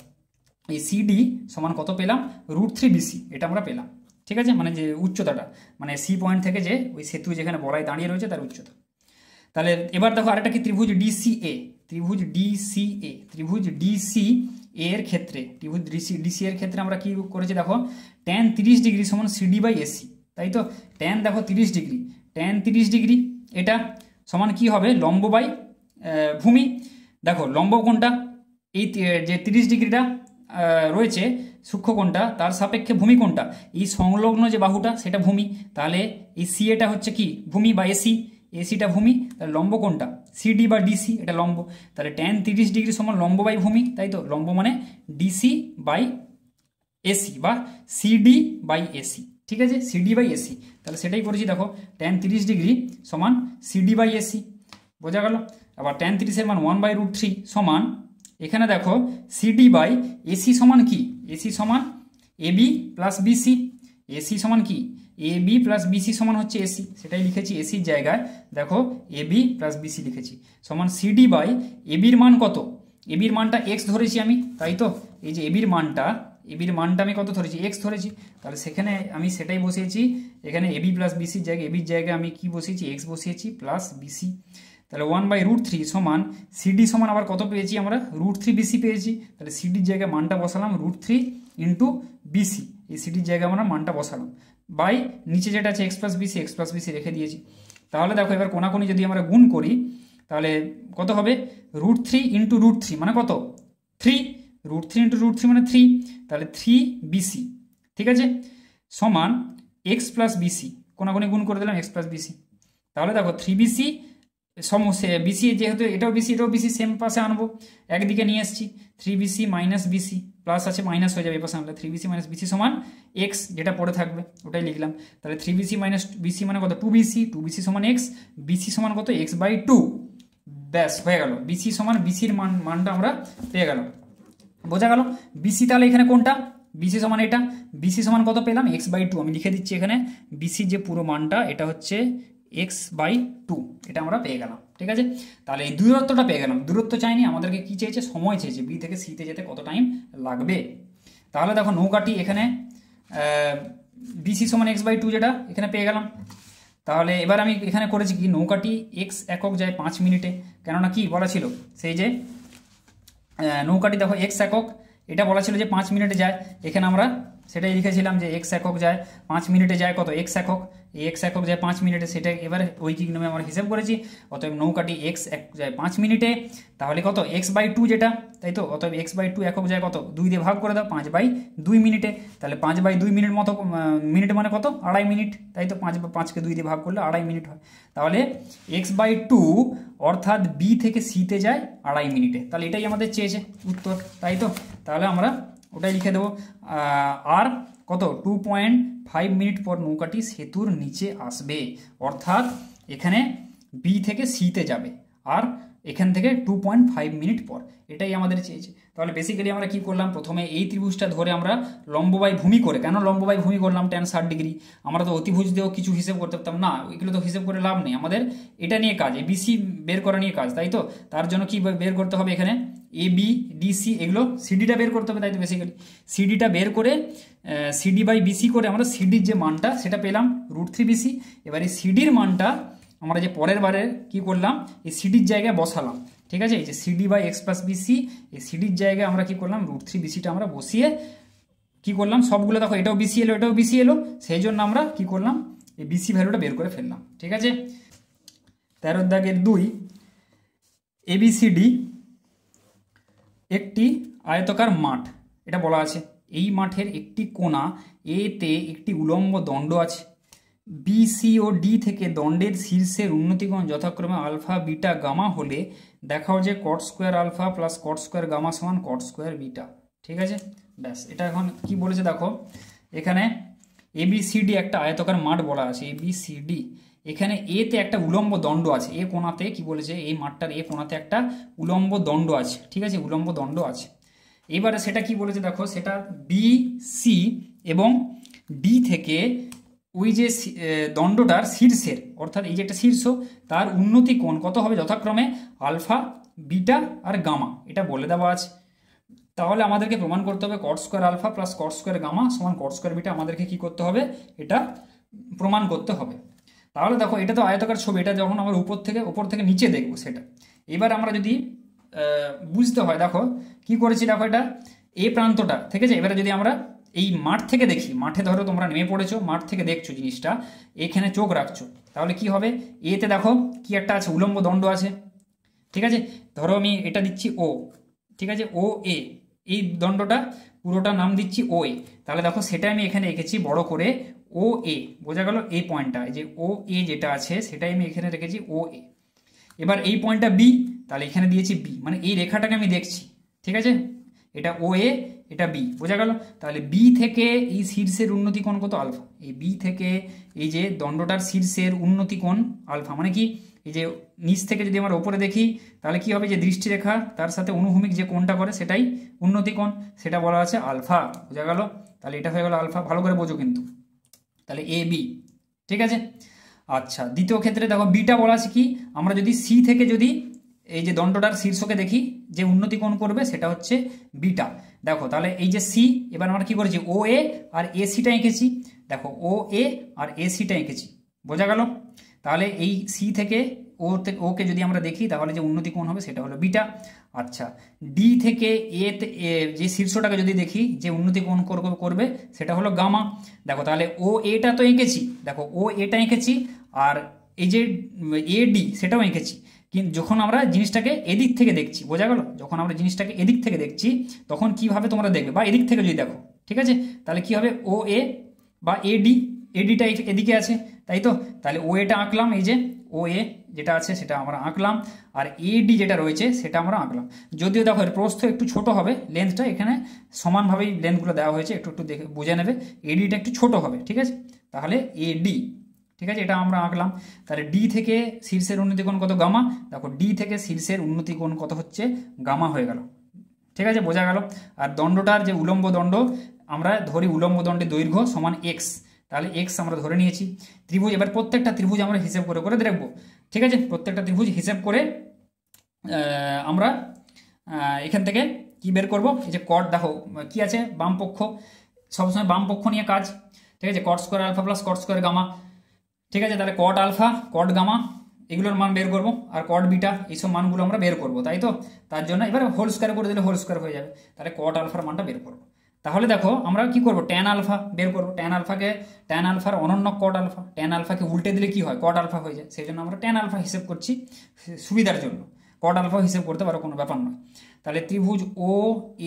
এই সিডি সমান কত পেলাম, √3 বিসি, এটা আমরা পেলাম, ঠিক আছে? মানে যে উচ্চতাটা, মানে সি পয়েন্ট থেকে যে ওই সেতু যেখানে বলাই দাঁড়িয়ে রয়েছে তার উচ্চতা। তাহলে এবার দেখো আরেকটা কি, ত্রিভুজ ডিসিএ, ত্রিভুজ ডিসি এর ক্ষেত্রে, ত্রিভুজ ডিসি এর ক্ষেত্রে আমরা কি করেছি, দেখো tan 30 ডিগ্রি সমান সিডি বাই এসি, তাই তো? tan দেখো 30 ডিগ্রি, tan 30 ডিগ্রি এটা সমান কি হবে, লম্ব বাই ভূমি। দেখো লম্ব কোণটা এই যে 30 ডিগ্রিটা রয়েছে সূক্ষ্মকোণটা, তার সাপেক্ষে ভূমি কোণটা, এই সংলগ্ন যে বাহুটা সেটা ভূমি, তাহলে এই সি এটা হচ্ছে কি ভূমি বা এসিটা ভূমি, তাহলে লম্ব কোণটা সিডি বা ডিসি এটা লম্ব, তাহলে tan 30 ডিগ্রি সমান লম্ব বাই ভূমি, তাই তো? লম্ব মানে ডিসি বাই এসি বা সিডি বাই এসি, ঠিক আছে? সিডি বাই এসি, তাহলে সেটাই করেছি। দেখো tan 30 ডিগ্রি সমান সিডি বাই এসি, বোঝা গেল? আবার tan 30 এর মান 1/√3 সমান, এখানে দেখো সিডি বাই এসি সমান কি, এসি সমান এবি প্লাস বিসি, এসি সমান কি এবি প্লাস বিসি সমান হচ্ছে এসি, সেটাই লিখেছি এসির জায়গায়, দেখো এবি প্লাস বিসি লিখেছি, সমান সিডি বাই এবির মান কত, এবির মানটা এক্স ধরেছি আমি, তাই তো? এই যে এবির মানটা আমি কত ধরেছি, এক্স ধরেছি, তাহলে সেখানে আমি সেটাই বসিয়েছি এখানে এবি প্লাস বিসির জায়গায়, এবির জায়গায় আমি কি বসিয়েছি, এক্স বসিয়েছি প্লাস বিসি। তাহলে 1/√3 সমান সিডি সমান আবার কত পেয়েছি আমরা, √3 বিসি পেয়েছি। তাহলে সিডির জায়গায় মানটা বসালাম √3 ইন্টু বিসি, এই সিডির জায়গায় আমরা মানটা বসালাম, বাই নিচে যেটা আছে এক্স প্লাস বিসি রেখে দিয়েছি। তাহলে দেখো এবার কোনাকুনি যদি আমরা গুণ করি তাহলে কত হবে, √3 ইন্টু √3 মানে কত 3, √3 ইন্টু √3 মানে 3, তাহলে 3 বিসি, ঠিক আছে, সমান এক্স প্লাস বিসি, কোনাকুনি গুণ করে দিলাম এক্স প্লাস বিসি। তাহলে দেখো 3 বিসি সমস্যা, বিসি যেহেতু এটাও বিসি সেম পাশে আনবো, একদিকে নিয়ে এসছি, 3 বিসি মাইনাস বিসি, প্লাস আছে মাইনাস হয়ে যাবে এই পাশে আনলে, 3 বিসি মাইনাস বিসি সমান এক্স, যেটা পড়ে থাকবে ওটাই লিখলাম। তাহলে 3 বিসি মাইনাস বিসি মানে কত, 2 বিসি সমান এক্স, বিসি সমান কত x/2, ব্যাস হয়ে গেল, বিসি সমান বিসির মানটা আমরা পেয়ে গেলাম, বোঝা গেল। বিসি তাহলে এখানে কোনটা, বিসি সমান এটা, বিসি সমান কত পেলাম x/2, আমি লিখে দিচ্ছি এখানে বিসির যে পুরো মানটা এটা হচ্ছে x/2, এটা আমরা পেয়ে গেলাম, ঠিক আছে। তাহলে এই দূরত্বটা পেয়ে গেলাম, দূরত্ব চাইনি, আমাদেরকে কি চেয়েছে, সময় চেয়েছে, বি থেকে সিতে যেতে কত টাইম লাগবে। তাহলে দেখো নৌকাটি এখানে বিসি সমান x/2 যেটা এখানে পেয়ে গেলাম। তাহলে এবার আমি এখানে করেছি কি, নৌকাটি এক্স একক যায় 5 মিনিটে, কেননা কি বলা ছিল, সেই যে নৌকাটি দেখো এক্স একক, এটা বলা ছিল যে 5 মিনিটে যায়, এখানে আমরা সেটাই লিখেছিলাম যে এক্স একক যায় 5 মিনিটে, যায় কত এক্স একক, এই এক্স একক যায় 5 মিনিটে, সেটা এবারে ঐকিক নিয়মে আমরা হিসাব করেছি। অতএব নৌকাটি এক্স যায় 5 মিনিটে, তাহলে কত x/2 যেটা, তাই তো, অতএব x/2 একক যায় কত, 2 দিয়ে ভাগ করে দাও, 5/2 মিনিটে, তাহলে 5/2 মিনিট মতো, মিনিট মানে কত, 2.5 মিনিট, তাই তো, 5কে 2 দিয়ে ভাগ করলে 2.5 মিনিট হয়। তাহলে x/2 অর্থাৎ বি থেকে সিতে যায় 2.5 মিনিটে, তাহলে এটাই আমাদের চেয়েছে উত্তর, তাই তো। তাহলে আমরা ওটাই লিখে দেবো, আর কত 2.5 মিনিট পর নৌকাটি সেতুর নিচে আসবে, অর্থাৎ এখানে বি থেকে সিতে যাবে, আর এখান থেকে 2.5 মিনিট পর, এটাই আমাদের চেয়েছে। তাহলে বেসিক্যালি আমরা কি করলাম, প্রথমে এই ত্রিভুজটা ধরে আমরা লম্ব বাই ভূমি করে, কেন লম্ব বাই ভূমি করলাম tan 60 ডিগ্রি, আমরা তো অতিভুজ দিয়েও কিছু হিসেব করতে পারতাম না, ওইগুলো তো হিসেব করে লাভ নেই, আমাদের এটা নিয়ে কাজ, বিসি বের করা নিয়ে কাজ, তাই তো। তার জন্য কি বের করতে হবে, এখানে এ বি ডিসি, এগুলো সিডিটা বের করতে হবে, তাই তো, বেসিক্যালি সিডিটা বের করে সিডি বাই বিসি করে আমরা সিডির যে মানটা সেটা পেলাম √3 বিসি। এবার এই সিডির মানটা আমরা যে পরের বারে কি করলাম, এই সিডির জায়গায় বসালাম, ঠিক আছে, এই যে CD by X plus BC, এই সিডির জায়গায় আমরা কি করলাম, √3 বিসিটা আমরা বসিয়ে কি করলাম, সবগুলো দেখো এটাও বিসি এলো এটাও বিসি এলো, সেই জন্য আমরা কি করলাম, এই বিসি ভ্যালুটা বের করে ফেললাম, ঠিক আছে। 13-2 ABCD একটি আয়তাকার মাঠ, এটা বলা আছে, এই মাঠের একটি কোণা এ তে একটি উলম্ব দণ্ড আছে, বি সি ও ডি থেকে দণ্ডের শীর্ষের উন্নতিকোণ যথাক্রমে আলফা বিটা গামা হলে দেখাও যে cot square alpha plus cot square gamma সমান cot স্কোয়ার বিটা, ঠিক আছে। ব্যাস, এটা এখন কি বলেছে দেখো, এখানে ABCD একটা আয়তাকার মাঠ বলা আছে, ABCD, এখানে এ তে একটা উলম্ব দণ্ড আছে, এ কোণাতে কি বলেছে, এই মাঠটার এ কোণাতে একটা উলম্ব দণ্ড আছে, ঠিক আছে, উলম্ব দণ্ড আছে। এবারে সেটা কি বলেছে দেখো, সেটা বি সি এবং ডি থেকে ওই যে দণ্ডটার শীর্ষের, অর্থাৎ এই যে একটা শীর্ষ, তার উন্নতি কোণ কত হবে, যথাক্রমে আলফা বিটা আর গামা, এটা বলে দেওয়া আছে। তাহলে আমাদেরকে প্রমাণ করতে হবে cot square alpha plus cot square gamma সমান cot স্কোয়ার বিটা, আমাদেরকে কি করতে হবে, এটা প্রমাণ করতে হবে। তাহলে দেখো এটা তো আয়তাকার ছবি, এটা যখন আমরা উপর থেকে নিচে দেখবো সেটা, এবার আমরা যদি বুঝতে হয়, দেখো কি করেছি, দেখো এটা এ প্রান্তটা থেকে যে, এবারে যদি আমরা এই মাঠ থেকে দেখি, মাঠে ধরো তোমরা নেমে পড়েছো, মাঠ থেকে দেখছো জিনিসটা, এখানে চোখ রাখছো, তাহলে কি হবে, এতে দেখো কি একটা আছে, উলম্ব দণ্ড আছে, ঠিক আছে, ধরো আমি এটা দিচ্ছি ও, ঠিক আছে, ও এ, এই দণ্ডটা পুরোটা নাম দিচ্ছি ও এ, তাহলে দেখো সেটা আমি এখানে এঁকেছি বড় করে ও এ, বোঝা গেল, এই পয়েন্টটা, এই যে ও এ যেটা আছে সেটাই আমি এখানে রেখেছি ও এ। এবার এই পয়েন্টটা বি, তাহলে এখানে দিয়েছি বি, মানে এই রেখাটাকে আমি দেখছি, ঠিক আছে, এটা ও এ, এটা বি, বোঝা গেল। তাহলে বি থেকে এই শীর্ষের উন্নতি কোণ কত, আলফা, এই বি থেকে এই যে দণ্ডটার শীর্ষের উন্নতি কোণ আলফা, মানে কি, এই যে নিচ থেকে যদি আমরা ওপরে দেখি তাহলে কি হবে, যে দৃষ্টিরেখা তার সাথে অনুভূমিক যে কোণটা করে সেটাই উন্নতি কোণ, সেটা বলা আছে আলফা, বোঝা গেল। তাহলে এটা হয়ে গেল আলফা, ভালো করে বোঝো কিন্তু, তাহলে এ বি, ঠিক আছে। আচ্ছা, দ্বিতীয় ক্ষেত্রে দেখো বিটা বলা আছে কি, আমরা যদি সি থেকে যদি এই যে দণ্ডটার শীর্ষকে দেখি যে উন্নতি কোণ করবে সেটা হচ্ছে বিটা। দেখো তাহলে এই যে সি, এবার আমরা কি করেছি ও এ আর এ সিটা এঁকেছি। দেখো ও এ আর এ সিটা এঁকেছি, বোঝা গেল। তাহলে এই সি থেকে ওকে যদি আমরা দেখি তাহলে যে উন্নতি কোণ হবে সেটা হলো বিটা। আচ্ছা, ডি থেকে যে শীর্ষটাকে যদি দেখি যে উন্নতি কোণ করবে সেটা হলো গামা। দেখো তাহলে ও এটা তো এঁকেছি, দেখো ও এটা এঁকেছি, আর এই যে এ ডি সেটাও এঁকেছি। কিন্তু যখন আমরা জিনিসটাকে এদিক থেকে দেখছি, বোঝা গেল, যখন আমরা জিনিসটাকে এদিক থেকে দেখছি তখন কিভাবে তোমরা দেখবে, বা এদিক থেকে যদি দেখো, ঠিক আছে, তাহলে কি হবে ও এ বা এডিটা এদিকে আছে, তাই তো। তাহলে ও এটা আঁকলাম, এই যে ও এ যেটা আছে সেটা আমরা আঁকলাম, আর এডি যেটা রয়েছে সেটা আমরা আঁকলাম। যদিও দেখো এর প্রস্থ একটু ছোট হবে, লেন্থটা এখানে সমানভাবেই লেন্থগুলো দেওয়া হয়েছে, একটু একটু দেখে বুঝে নেবে, এডিটা একটু ছোট হবে, ঠিক আছে। তাহলে এডি, ঠিক আছে, এটা আমরা আঁকলাম। তাহলে ডি থেকে শীর্ষের উন্নতি কোণ কত, গামা। দেখো ডি থেকে শীর্ষের উন্নতি কোণ কত হচ্ছে, গামা হয়ে গেল, ঠিক আছে, বোঝা গেল। আর দণ্ডটার যে উলম্ব দণ্ড আমরা ধরি, উলম্ব দণ্ডের দৈর্ঘ্য সমান এক্স, তাহলে এক্স আমরা ধরে নিয়েছি। ত্রিভুজ, এবার প্রত্যেকটা ত্রিভুজ আমরা হিসেব করে করে দেখবো, ঠিক আছে। প্রত্যেকটা ত্রিভুজ হিসেব করে আমরা এখান থেকে কি বের করব, এই যে কট, দেখো কি আছে বাম পক্ষ, সবসময় বাম পক্ষ নিয়ে কাজ, ঠিক আছে। Cot square alpha plus cot square gamma, ঠিক আছে। তাহলে কট আলফা কট গামা এগুলোর মান বের করবো, আর কট বিটা এইসব মানগুলো আমরা বের করবো, তাই তো। তার জন্য এবার হোল স্কোয়ার করে দিলে হোল স্কোয়ার হয়ে যাবে, তাহলে কট আলফার মানটা বের করবো। তাহলে দেখো আমরা কি করবো, ট্যান আলফা বের করবো। ট্যান আলফার অনন্য কট আলফা, ট্যান আলফাকে উল্টে দিলে কি হয়, কট আলফা হয়ে যায়, সেই জন্য আমরা ট্যান আলফা হিসেব করছি সুবিধার জন্য। কট আলফা হিসেব করতে পারো, কোনো ব্যাপার নয়। তাহলে ত্রিভুজ ও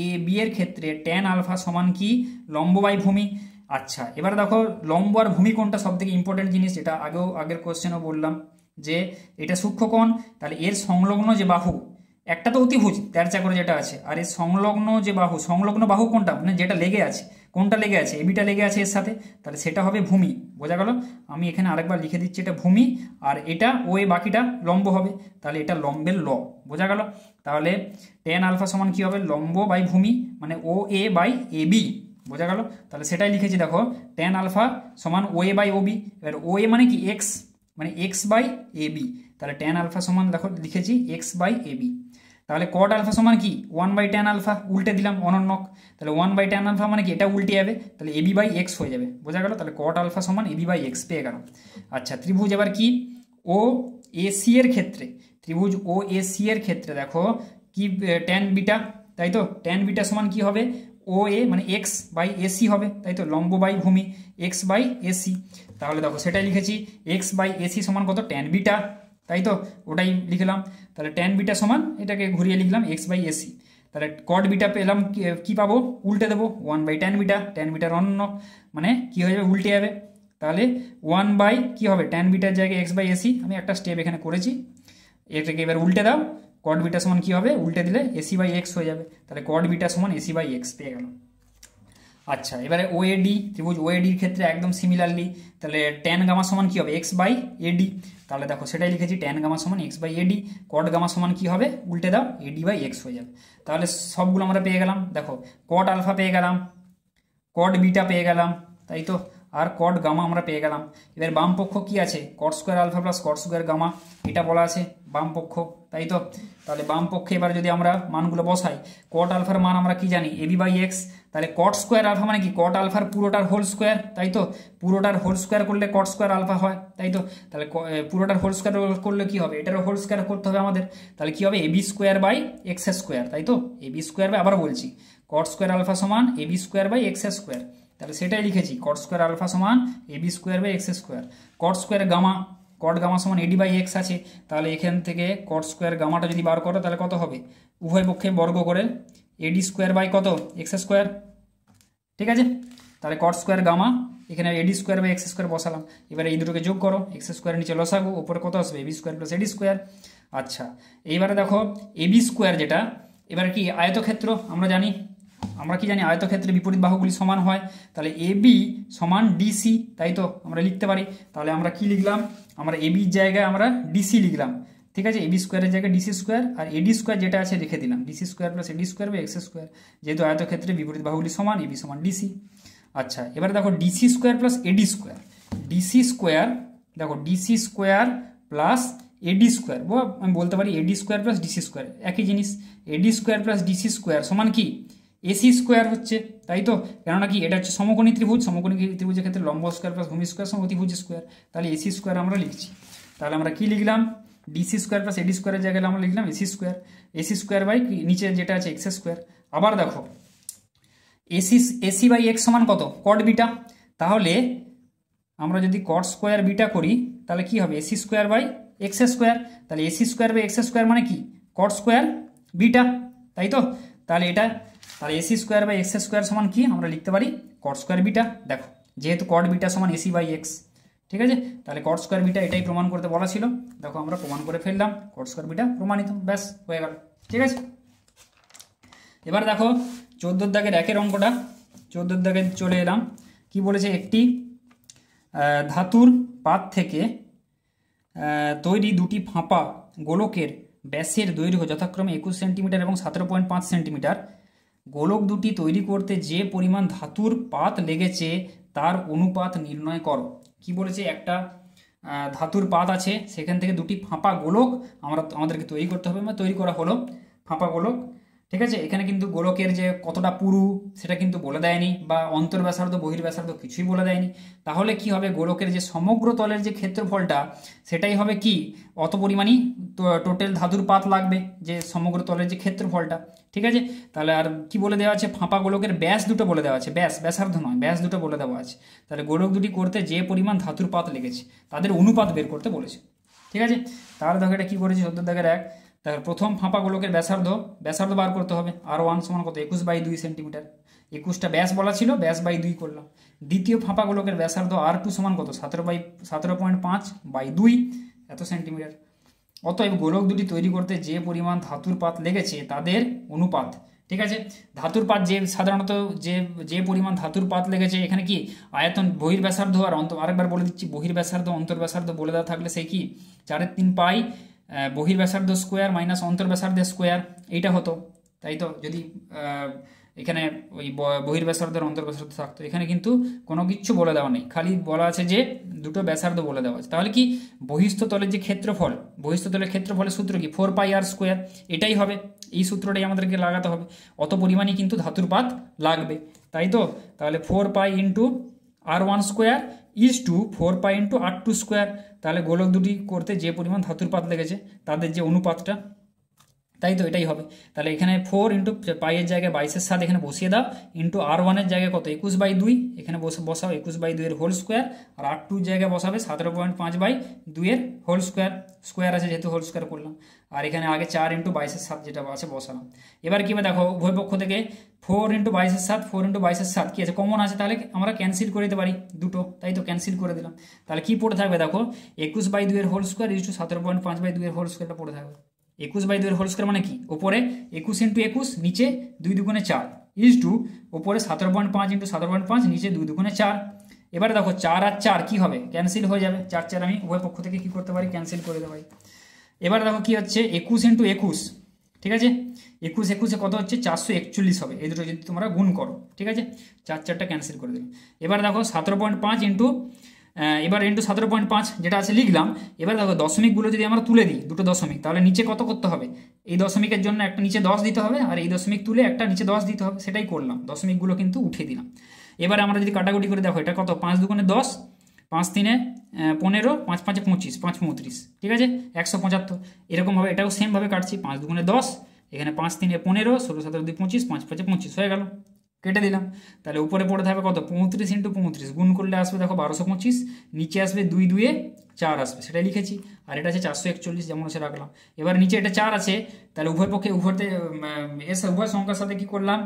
এ বি এর ক্ষেত্রে ট্যান আলফা সমান কি, লম্ব বাই ভূমি। আচ্ছা, এবার দেখো লম্ব আর ভূমি কোণটা সব থেকে ইম্পর্টেন্ট জিনিস, এটা আগের কোশ্চেনও বললাম যে এটা সূক্ষ্মকোণ। তাহলে এর সংলগ্ন যে বাহু, একটা তো অতিভুজ তেরচা করে যেটা আছে, আর এর সংলগ্ন যে বাহু, সংলগ্ন বাহু কোনটা, মানে যেটা লেগে আছে, কোনটা লেগে আছে, এবিটা লেগে আছে এর সাথে, তাহলে সেটা হবে ভূমি, বোঝা গেল। আমি এখানে আরেকবার লিখে দিচ্ছি, এটা ভূমি, আর এটা ও এ বাকিটা লম্ব হবে, তাহলে এটা লম্বের ল, বোঝা গেল। তাহলে ট্যান আলফা সমান কি হবে, লম্ব বাই ভূমি, মানে ও এ বাই এ বি, বোঝা গেল। তাহলে সেটাই লিখেছি, দেখো ট্যান আলফা সমান ও এ বাই ও বি। এবার ও এ মানে কি এক্স, মানে এক্স বাই এ বি, তাহলে ট্যান আলফা সমান দেখো লিখেছি এক্স বাই এ বি। তাহলে কট আলফা সমান কি, 1/tan আলফা, উল্টে দিলাম অনন্যক, তাহলে 1/tan আলফা মানে কি এটা উল্টে যাবে, তাহলে এবি বাই এক্স হয়ে যাবে, বোঝা গেল। তাহলে কট আলফা সমান এবি বাই এক্স পেয়ে গেল। আচ্ছা, ত্রিভুজ এবার কি ও এসি এর ক্ষেত্রে, ত্রিভুজ ও এসি এর ক্ষেত্রে দেখো কি, ট্যান বিটা, তাই তো। ট্যান বিটা সমান কি হবে, ও এ মানে এক্স বাই এসি হবে, তাই তো, লম্ব বাই ভূমি এক্স বাই এসি। তাহলে দেখো সেটাই লিখেছি, এক্স বাই এসি সমান কত, ট্যান বিটা, তাই তো, ওটাই লিখলাম। তাহলে ট্যান বিটা সমান এটাকে ঘুরিয়ে লিখলাম এক্স বাই এসি। তাহলে কট বিটা পেলাম, কি পাবো, উল্টে দেবো 1/tan বিটা, ট্যান বিটার অন্য মানে কি হয়ে যাবে, উল্টে যাবে। তাহলে 1 বাই কি হবে, ট্যান বিটার জায়গায় এক্স বাই এসি, আমি একটা স্টেপ এখানে করেছি, এটাকে এবার উল্টে দাও, কট বিটা সমান কি হবে, উল্টে দিলে এসি বাই এক্স হয়ে যাবে, তাহলে কট বিটা সমান এসি বাই এক্স পেয়ে গেল। আচ্ছা, এবারে ওএডি, ত্রিভুজ ওএডির ক্ষেত্রে একদম সিমিলারলি, তাহলে ট্যান গামা সমান কি হবে, এক্স বাই এডি, তাহলে দেখো সেটাই লিখেছি, ট্যান গামা সমান X by AD. Cot gamma সমান কি হবে, উল্টে দাও, এডি বাই এক্স হয়ে যাবে। তাহলে সবগুলো আমরা পেয়ে গেলাম, দেখো কট আলফা পেয়ে গেলাম, কট বিটা পেয়ে গেলাম, তাই তো, আর কট গামা আমরা পেয়ে গেলাম। এবার বাম পক্ষ কি আছে, cot square alpha plus cot square gamma, এটা বলা আছে বাম পক্ষ, তাই তো। তাহলে বাম পক্ষে এবার যদি আমরা মানগুলো বসাই, কট আলফার মান আমরা কি জানি, এবি বাই এক্স, তাহলে কট স্কোয়ার আলফা মানে কি, কট আলফার পুরোটার হোল স্কোয়ার, তাই তো, পুরোটার হোল স্কোয়ার করলে কট স্কোয়ার আলফা হয়, তাই তো। তাহলে পুরোটার হোল স্কোয়ার করলে কি হবে, এটারও হোল স্কোয়ার করতে হবে আমাদের, তাহলে কি হবে, AB square by X square, তাই তো, এবি স্কোয়ার বাই, আবার বলছি কট স্কোয়ার আলফা সমান AB square by X square, তাহলে সেটাই লিখেছি, কট স্কোয়ার আলফা সমান AB square by X square. Cot square gamma, cot gamma সমান এডি বাই এক্স আছে, তাহলে এখান থেকে কট স্কোয়ার গামাটা যদি বার করো তাহলে কত হবে, উভয় পক্ষে বর্গ করে এডি স্কোয়ার বাই কত, এক্স স্কোয়ার, ঠিক আছে। তাহলে কট স্কোয়ার গামা, এখানে AD square by X square বসালাম, এবারে এই দুটোকে যোগ করো, এক্স স্কোয়ার নিচে লসাগু, উপরে কত আসবে, AB square plus AD square. আচ্ছা, এইবারে দেখো এবি স্কোয়ার যেটা, এবারে কি আয়তক্ষেত্র, আমরা জানি, আমরা কি জানি আয়তক্ষেত্রে বিপরীত বাহুগুলি সমান হয়, তাহলে এবি সমান ডিসি, তাই তো, আমরা লিখতে পারি। তাহলে আমরা কি লিখলাম, আমরা এবির জায়গায় আমরা ডিসি লিখলাম, ঠিক আছে, এবি স্কোয়ারের জায়গায় ডিসি স্কোয়ার, আর এডি স্কোয়ার যেটা আছে রেখে দিলাম, DC square plus AD square by X square, যেহেতু আয়তক্ষেত্রে বিপরীত বাহুগুলি সমান, এবি সমান ডিসি। আচ্ছা, এবারে দেখো DC square plus AD square, DC square, দেখো DC square plus AD square, আমি বলতে পারি AD square plus DC square, একই জিনিস। AD square plus DC square সমান কি এসি স্কোয়ার হচ্ছে, তাই তো? কেননা কি এটা হচ্ছে সমকোণী ত্রিভুজ, সমকোণী ত্রিভুজের ক্ষেত্রে লম্ব স্কোয়ার প্লাস ভূমি স্কোয়ার সমান অতিভুজ স্কোয়ার, তাহলে এসি স্কোয়ার আমরা লিখছি। তাহলে আমরা কি লিখলাম, ডিসি স্কোয়ার প্লাস এডি স্কোয়ারের জায়গায় আমরা লিখলাম AC square, AC square by নিচে যেটা আছে এক্স স্কোয়ার। আবার দেখো এসি বাই এক্স সমান কত, কট বিটা। তাহলে আমরা যদি কট স্কোয়ার বিটা করি তাহলে কি হবে, AC square by X square. তাহলে AC square by X square মানে কি, কট স্কোয়ার বিটা, তাই তো? তাহলে AC square by X square সমান কি আমরা লিখতে পারি, কট স্কোয়ার বিটা। দেখো যেহেতু কট বিটা সমান এসি বাই এক্স, ঠিক আছে? তাহলে কট স্কোয়ার বিটা এটাই প্রমাণ করতে বলা ছিল, দেখো আমরা প্রমাণ করে ফেললাম, কট স্কোয়ার বিটা প্রমাণিত, ব্যাস হয়ে গেল, ঠিক আছে? এবার দেখো 14 দাগের একের অঙ্কটা, 14 দাগে চলে এলাম। কি বলেছে, একটি ধাতুর পাত থেকে তৈরি দুটি ফাঁপা গোলকের ব্যাসের দৈর্ঘ্য যথাক্রমে 21 সেন্টিমিটার এবং 17.5 সেন্টিমিটার। গোলক দুটি তৈরি করতে যে পরিমাণ ধাতুর পাত লেগেছে তার অনুপাত নির্ণয় করো। কি বলেছে, একটা ধাতুর পাত আছে, সেখান থেকে দুটি ফাঁপা গোলক আমাদেরকে তৈরি করতে হবে, তৈরি করা হলো ফাঁপা গোলক, ঠিক আছে? এখানে কিন্তু গোলকের যে কতটা পুরু সেটা কিন্তু বলে দেয়নি, বা অন্তর্ব্যাসার্ধ বহির্ব্যাসার্ধ কিছুই বলে দেয়নি। তাহলে কি হবে, গোলকের যে সমগ্র তলের যে ক্ষেত্রফলটা সেটাই হবে কি, অত পরিমাণই টোটাল ধাতুর পাত লাগবে, যে সমগ্র তলের যে ক্ষেত্রফলটা, ঠিক আছে? তাহলে আর কি বলে দেওয়া আছে, ফাঁপা গোলকের ব্যাস দুটো বলে দেওয়া আছে, ব্যাসার্ধ নয়, ব্যাস দুটো বলে দেওয়া আছে। তাহলে গোলক দুটি করতে যে পরিমাণ ধাতুর পাত লেগেছে তাদের অনুপাত বের করতে বলেছে, ঠিক আছে? তাহলে দেখো এটা কি করেছে, 14 দাগের 1। তাহলে প্রথম ফাঁপা গোলকের ব্যাসার্ধ বার করতে হবে, R1 সমান কত, 21/2 সেন্টিমিটার। 21টা ব্যাস বলা ছিল, ব্যাস বাই 2 করলাম। দ্বিতীয় ফাঁপা গোলকের ব্যাসার্ধ R2 সমান কত, 17.5/2 এত সেন্টিমিটার। অতএব গোলক দুটি তৈরি করতে যে পরিমাণ ধাতুর পাত লেগেছে তাদের অনুপাত, ঠিক আছে? ধাতুর পাত যে সাধারণত যে পরিমাণ ধাতুর পাত লেগেছে, এখানে কি আয়তন বহির্ব্যাসার্ধ আর আরেকবার বলে দিচ্ছি, বহির্ব্যাসার্ধ অন্তর্ব্যাসার্ধ বলে দেওয়া থাকলে সেই কি 4/3 পাই বহির্ব্যাসার্ধ স্কোয়ার মাইনাস অন্তর্ব্যাসার্ধের স্কোয়ার, এইটা হতো, তাই তো? যদি এখানে ওই বহির্ব্যাসার্ধের অন্তর্ব্যাসার্ধ থাকতো, এখানে কিন্তু কোনো কিছু বলে দেওয়া নেই, খালি বলা আছে যে দুটো ব্যাসার্ধ বলে দেওয়া আছে। তাহলে কি বহিস্থ তলের যে ক্ষেত্রফল, বহিস্থ তলের ক্ষেত্রফলের সূত্র কি 4πr স্কোয়ার, এটাই হবে, এই সূত্রটাই আমাদেরকে লাগাতে হবে। অত পরিমাণই কিন্তু ধাতুর পাত লাগবে, তাই তো? তাহলে 4π into R1 square is to 4π into R2 square. তাহলে গোলক দুটি করতে যে পরিমাণ ধাতুর পাত লেগেছে তাদের যে অনুপাতটা, তাই তো? এটাই হবে। তাহলে এখানে 4 ইন্টু পাইয়ের জায়গায় 22-এর সাথে এখানে বসিয়ে দাও, ইন্টু R1-এর জায়গায় কত, 21/2, এখানে বসাও 21/2 এর হোল স্কোয়ার, আর R2-র জায়গায় বসাবে 17.5/2 এর হোল স্কোয়ার, স্কোয়ার আছে যেহেতু হোল স্কোয়ার করলাম, আর এখানে আগে 4 ইন্টু 22-এর সাথে যেটা আছে বসালাম। এবার কি দেখো উভয় পক্ষ থেকে 4 ইন্টু 22-এর সাথে 4 ইন্টু 22-এর সাথে কি আছে, কমন আছে, তাহলে আমরা ক্যান্সেল করে দিতে পারি দুটো, তাই তো? ক্যান্সেল করে দিলাম। তাহলে কি পড়ে থাকবে দেখো, 21/2 এর হোল স্কোয়ার ইজ টু 17.5/2 এর হোল স্কোয়ারটা পড়ে থাকবে। 21/2 এর হোল স্কোয়ার মানে কি, ওপরে 21 ইন্টু 21, নিচে 2 দুগুণে 4 ইজ টু ওপরে 17.5 ইন্টু 17.5, নিচে 2 দুগুণে 4। এবারে দেখো 4 আর 4 কি হবে, ক্যান্সেল হয়ে যাবে, 4 আমি উভয় পক্ষ থেকে কি করতে পারি, ক্যান্সেল করে দিতে পারি। এবার দেখো কি হচ্ছে, 21 ইন্টু 21, ঠিক আছে? 21 কত হচ্ছে, 441 হবে, এই দুটো যদি তোমরা গুণ করো, ঠিক আছে? 4টা ক্যান্সেল করে দেবে। এবার দেখো 17.5 ইন্টু এবার ইন্টু 17.5 যেটা আছে লিখলাম। এবার দেখো দশমিকগুলো যদি আমরা তুলে দিই, দুটো দশমিক, তাহলে নিচে কত করতে হবে, এই দশমিকের জন্য একটা নিচে 10 দিতে হবে, আর এই দশমিক তুলে একটা নিচে 10 দিতে হবে, সেটাই করলাম, দশমিকগুলো কিন্তু উঠিয়ে দিলাম। এবার আমরা যদি কাটাকুটি করে দেখো, এটা কত, 5 দুগুণে 10, 5 তিনে 15, 5 5 25, 5 35, ঠিক আছে? 175। এরকমভাবে এটাও সেমভাবে কাটছি, 5 দুগুণে 10, এখানে 5 তিনে 15, 16 17 2 25, 5 5 25 হয়ে গেল, কেটে দিলাম। তাহলে উপরে পড়ে থাকবে কত, 35 ইন্টু 35, গুণ করলে আসবে দেখো 1225, নিচে আসবে 2 2 4 আসবে, সেটাই লিখেছি, আর এটা আছে 441 যেমন আছে রাখলাম। এবার নিচে এটা 4 আছে, তাহলে উভয় পক্ষে উভয় সংখ্যার সাথে কি করলাম,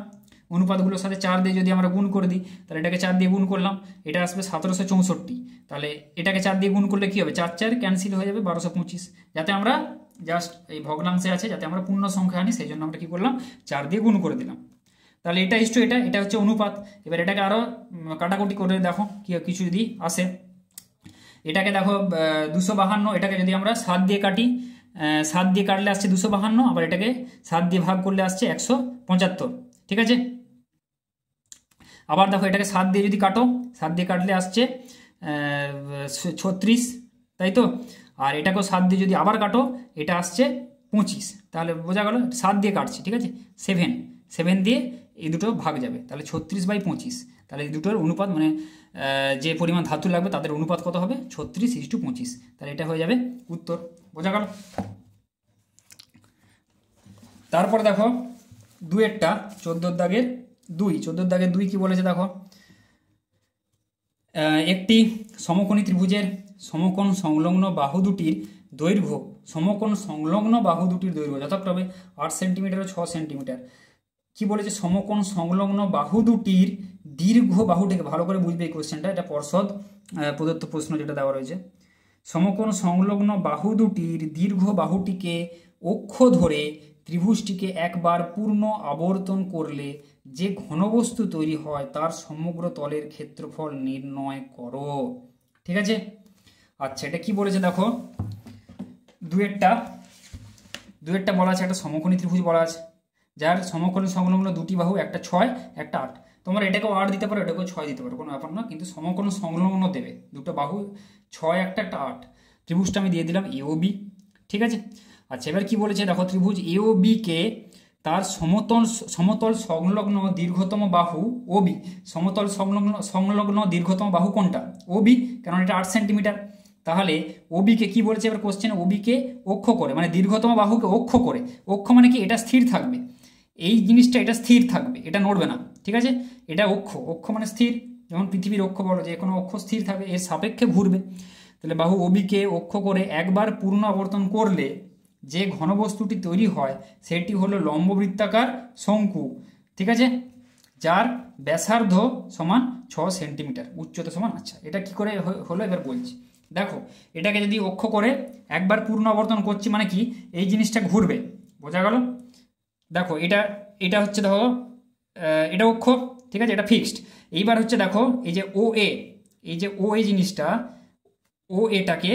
অনুপাতগুলোর সাথে 4 দিয়ে যদি আমরা গুণ করে দিই, তাহলে এটাকে 4 দিয়ে গুণ করলাম, এটা আসবে 1764। তাহলে এটাকে 4 দিয়ে গুণ করলে কি হবে, 4 4 ক্যান্সেল হয়ে যাবে, 1225। যাতে আমরা জাস্ট এই ভগ্নাংশে আছে, যাতে আমরা পূর্ণ সংখ্যা আনি, সেই জন্য আমরা কি করলাম, 4 দিয়ে গুণ করে দিলাম। তাহলে এটা ইস্টু এটা হচ্ছে অনুপাত। এবার এটাকে আরো কাটাকুটি করে দেখো কি কিছু যদি আসে, এটাকে দেখো 252, এটাকে যদি আমরা 7 দিয়ে কাটি, 7 দিয়ে কাটলে আসছে 252, আবার এটাকে 7 দিয়ে ভাগ করলে আসছে 175, ঠিক আছে? আবার দেখো এটাকে 7 দিয়ে যদি কাটো, 7 দিয়ে কাটলে আসছে 36, তাই তো? আর এটাকেও 7 দিয়ে যদি আবার কাটো এটা আসছে 25, তাহলে বোঝা গেল 7 দিয়ে কাটছি, ঠিক আছে। 7 দিয়ে এই দুটো ভাগ যাবে, তাহলে 36/25, তাহলে এই দুটোর অনুপাত মানে যে পরিমাণ ধাতু লাগবে তাদের অনুপাত কত হবে 36:25, তাহলে এটা হয়ে যাবে উত্তর। বোঝা গেল। তারপর দেখো 2-এরটা 14 দাগের 2 কি বলেছে দেখো, একটি সমকোণী ত্রিভুজের সমকোণ সংলগ্ন বাহু দুটির দৈর্ঘ্য যথাক্রমে 8 সেন্টিমিটার ও 6 সেন্টিমিটার। কি বলেছে, সমকোণ সংলগ্ন বাহু দুটির দীর্ঘ বাহুটিকে, ভালো করে বুঝবে এই কোশ্চেনটা, এটা পর্ষদ প্রদত্ত প্রশ্ন যেটা দেওয়া রয়েছে। সমকোণ সংলগ্ন বাহু দুটির দীর্ঘ বাহুটিকে অক্ষ ধরে ত্রিভুজটিকে একবার পূর্ণ আবর্তন করলে যে ঘনবস্তু তৈরি হয় তার সমগ্র তলের ক্ষেত্রফল নির্ণয় করো। ঠিক আছে, আচ্ছা এটা কি বলেছে দেখো, 2-এরটা বলা আছে, একটা সমকোণী ত্রিভুজ বলা আছে যার সমকোণ সংলগ্ন দুটি বাহু, একটা 6 একটা 8। তোমরা এটাকেও 8 দিতে পারো, এটাকেও 6 দিতে পারো, কোনো ব্যাপার না, কিন্তু সমকোণ সংলগ্ন দেবে, দুটো বাহু 6 একটা 8। ত্রিভুজটা আমি দিয়ে দিলাম AOB। ঠিক আছে, আচ্ছা এবার কি বলেছে দেখো, ত্রিভুজ AOB কে তার সমতল সংলগ্ন দীর্ঘতম বাহু OB, সমতল সংলগ্ন দীর্ঘতম বাহু কোনটা, OB, কারণ এটা 8 সেন্টিমিটার। তাহলে OB কে কি বলেছে এবার কোশ্চেন, OB কে অক্ষ করে, মানে দীর্ঘতম বাহুকে অক্ষ করে, অক্ষ মানে কি এটা স্থির থাকবে, এই জিনিসটা এটা স্থির থাকবে, এটা নড়বে না। ঠিক আছে, এটা অক্ষ মানে স্থির, যেমন পৃথিবীর অক্ষ বলো, যে কোনো অক্ষ স্থির থাকবে, এর সাপেক্ষে ঘুরবে। তাহলে বাহু OB কে অক্ষ করে একবার পূর্ণ আবর্তন করলে যে ঘনবস্তুটি তৈরি হয় সেটি হলো লম্ববৃত্তাকার শঙ্কু। ঠিক আছে, যার ব্যাসার্ধ সমান 6 সেন্টিমিটার, উচ্চতা সমান, আচ্ছা এটা কি করে হলো এবার বলছি। দেখো এটাকে যদি অক্ষ করে একবার পূর্ণ আবর্তন করছি মানে কি, এই জিনিসটা ঘুরবে, বোঝা গেল। দেখো এটা হচ্ছে দেখো এটা অক্ষ, ঠিক আছে, এটা ফিক্সড। এইবার হচ্ছে দেখো এই যে OA জিনিসটা, এটাকে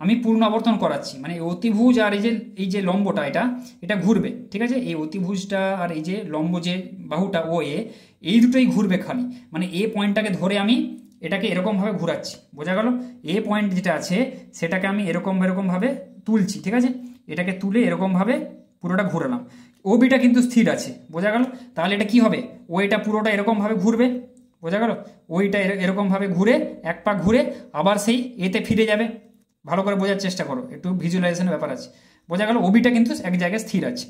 আমি পূর্ণ আবর্তন করাচ্ছি, মানে অতিভুজ আর এই যে লম্বটা এটা ঘুরবে। ঠিক আছে, এই অতিভুজটা আর এই যে লম্ব যে বাহুটা OA, এই দুটোই ঘুরবে খালি, মানে A পয়েন্টটাকে ধরে আমি এটাকে এরকমভাবে ঘুরাচ্ছি, বোঝা গেল। A পয়েন্ট যেটা আছে সেটাকে আমি এরকমভাবে তুলছি। ঠিক আছে, এটাকে তুলে এরকমভাবে পুরোটা ঘুরালাম, OBটা কিন্তু স্থির আছে, বোঝা গেল। তাহলে এটা কি হবে, ওইটা পুরোটা এরকমভাবে ঘুরবে, বোঝা গেল। ওইটা এরকমভাবে ঘুরে এক পাক ঘুরে আবার সেই এতে ফিরে যাবে। ভালো করে বোঝার চেষ্টা করো, একটু ভিজুয়ালাইজেশনের ব্যাপার আছে, বোঝা গেল। OBটা কিন্তু এক জায়গায় স্থির আছে।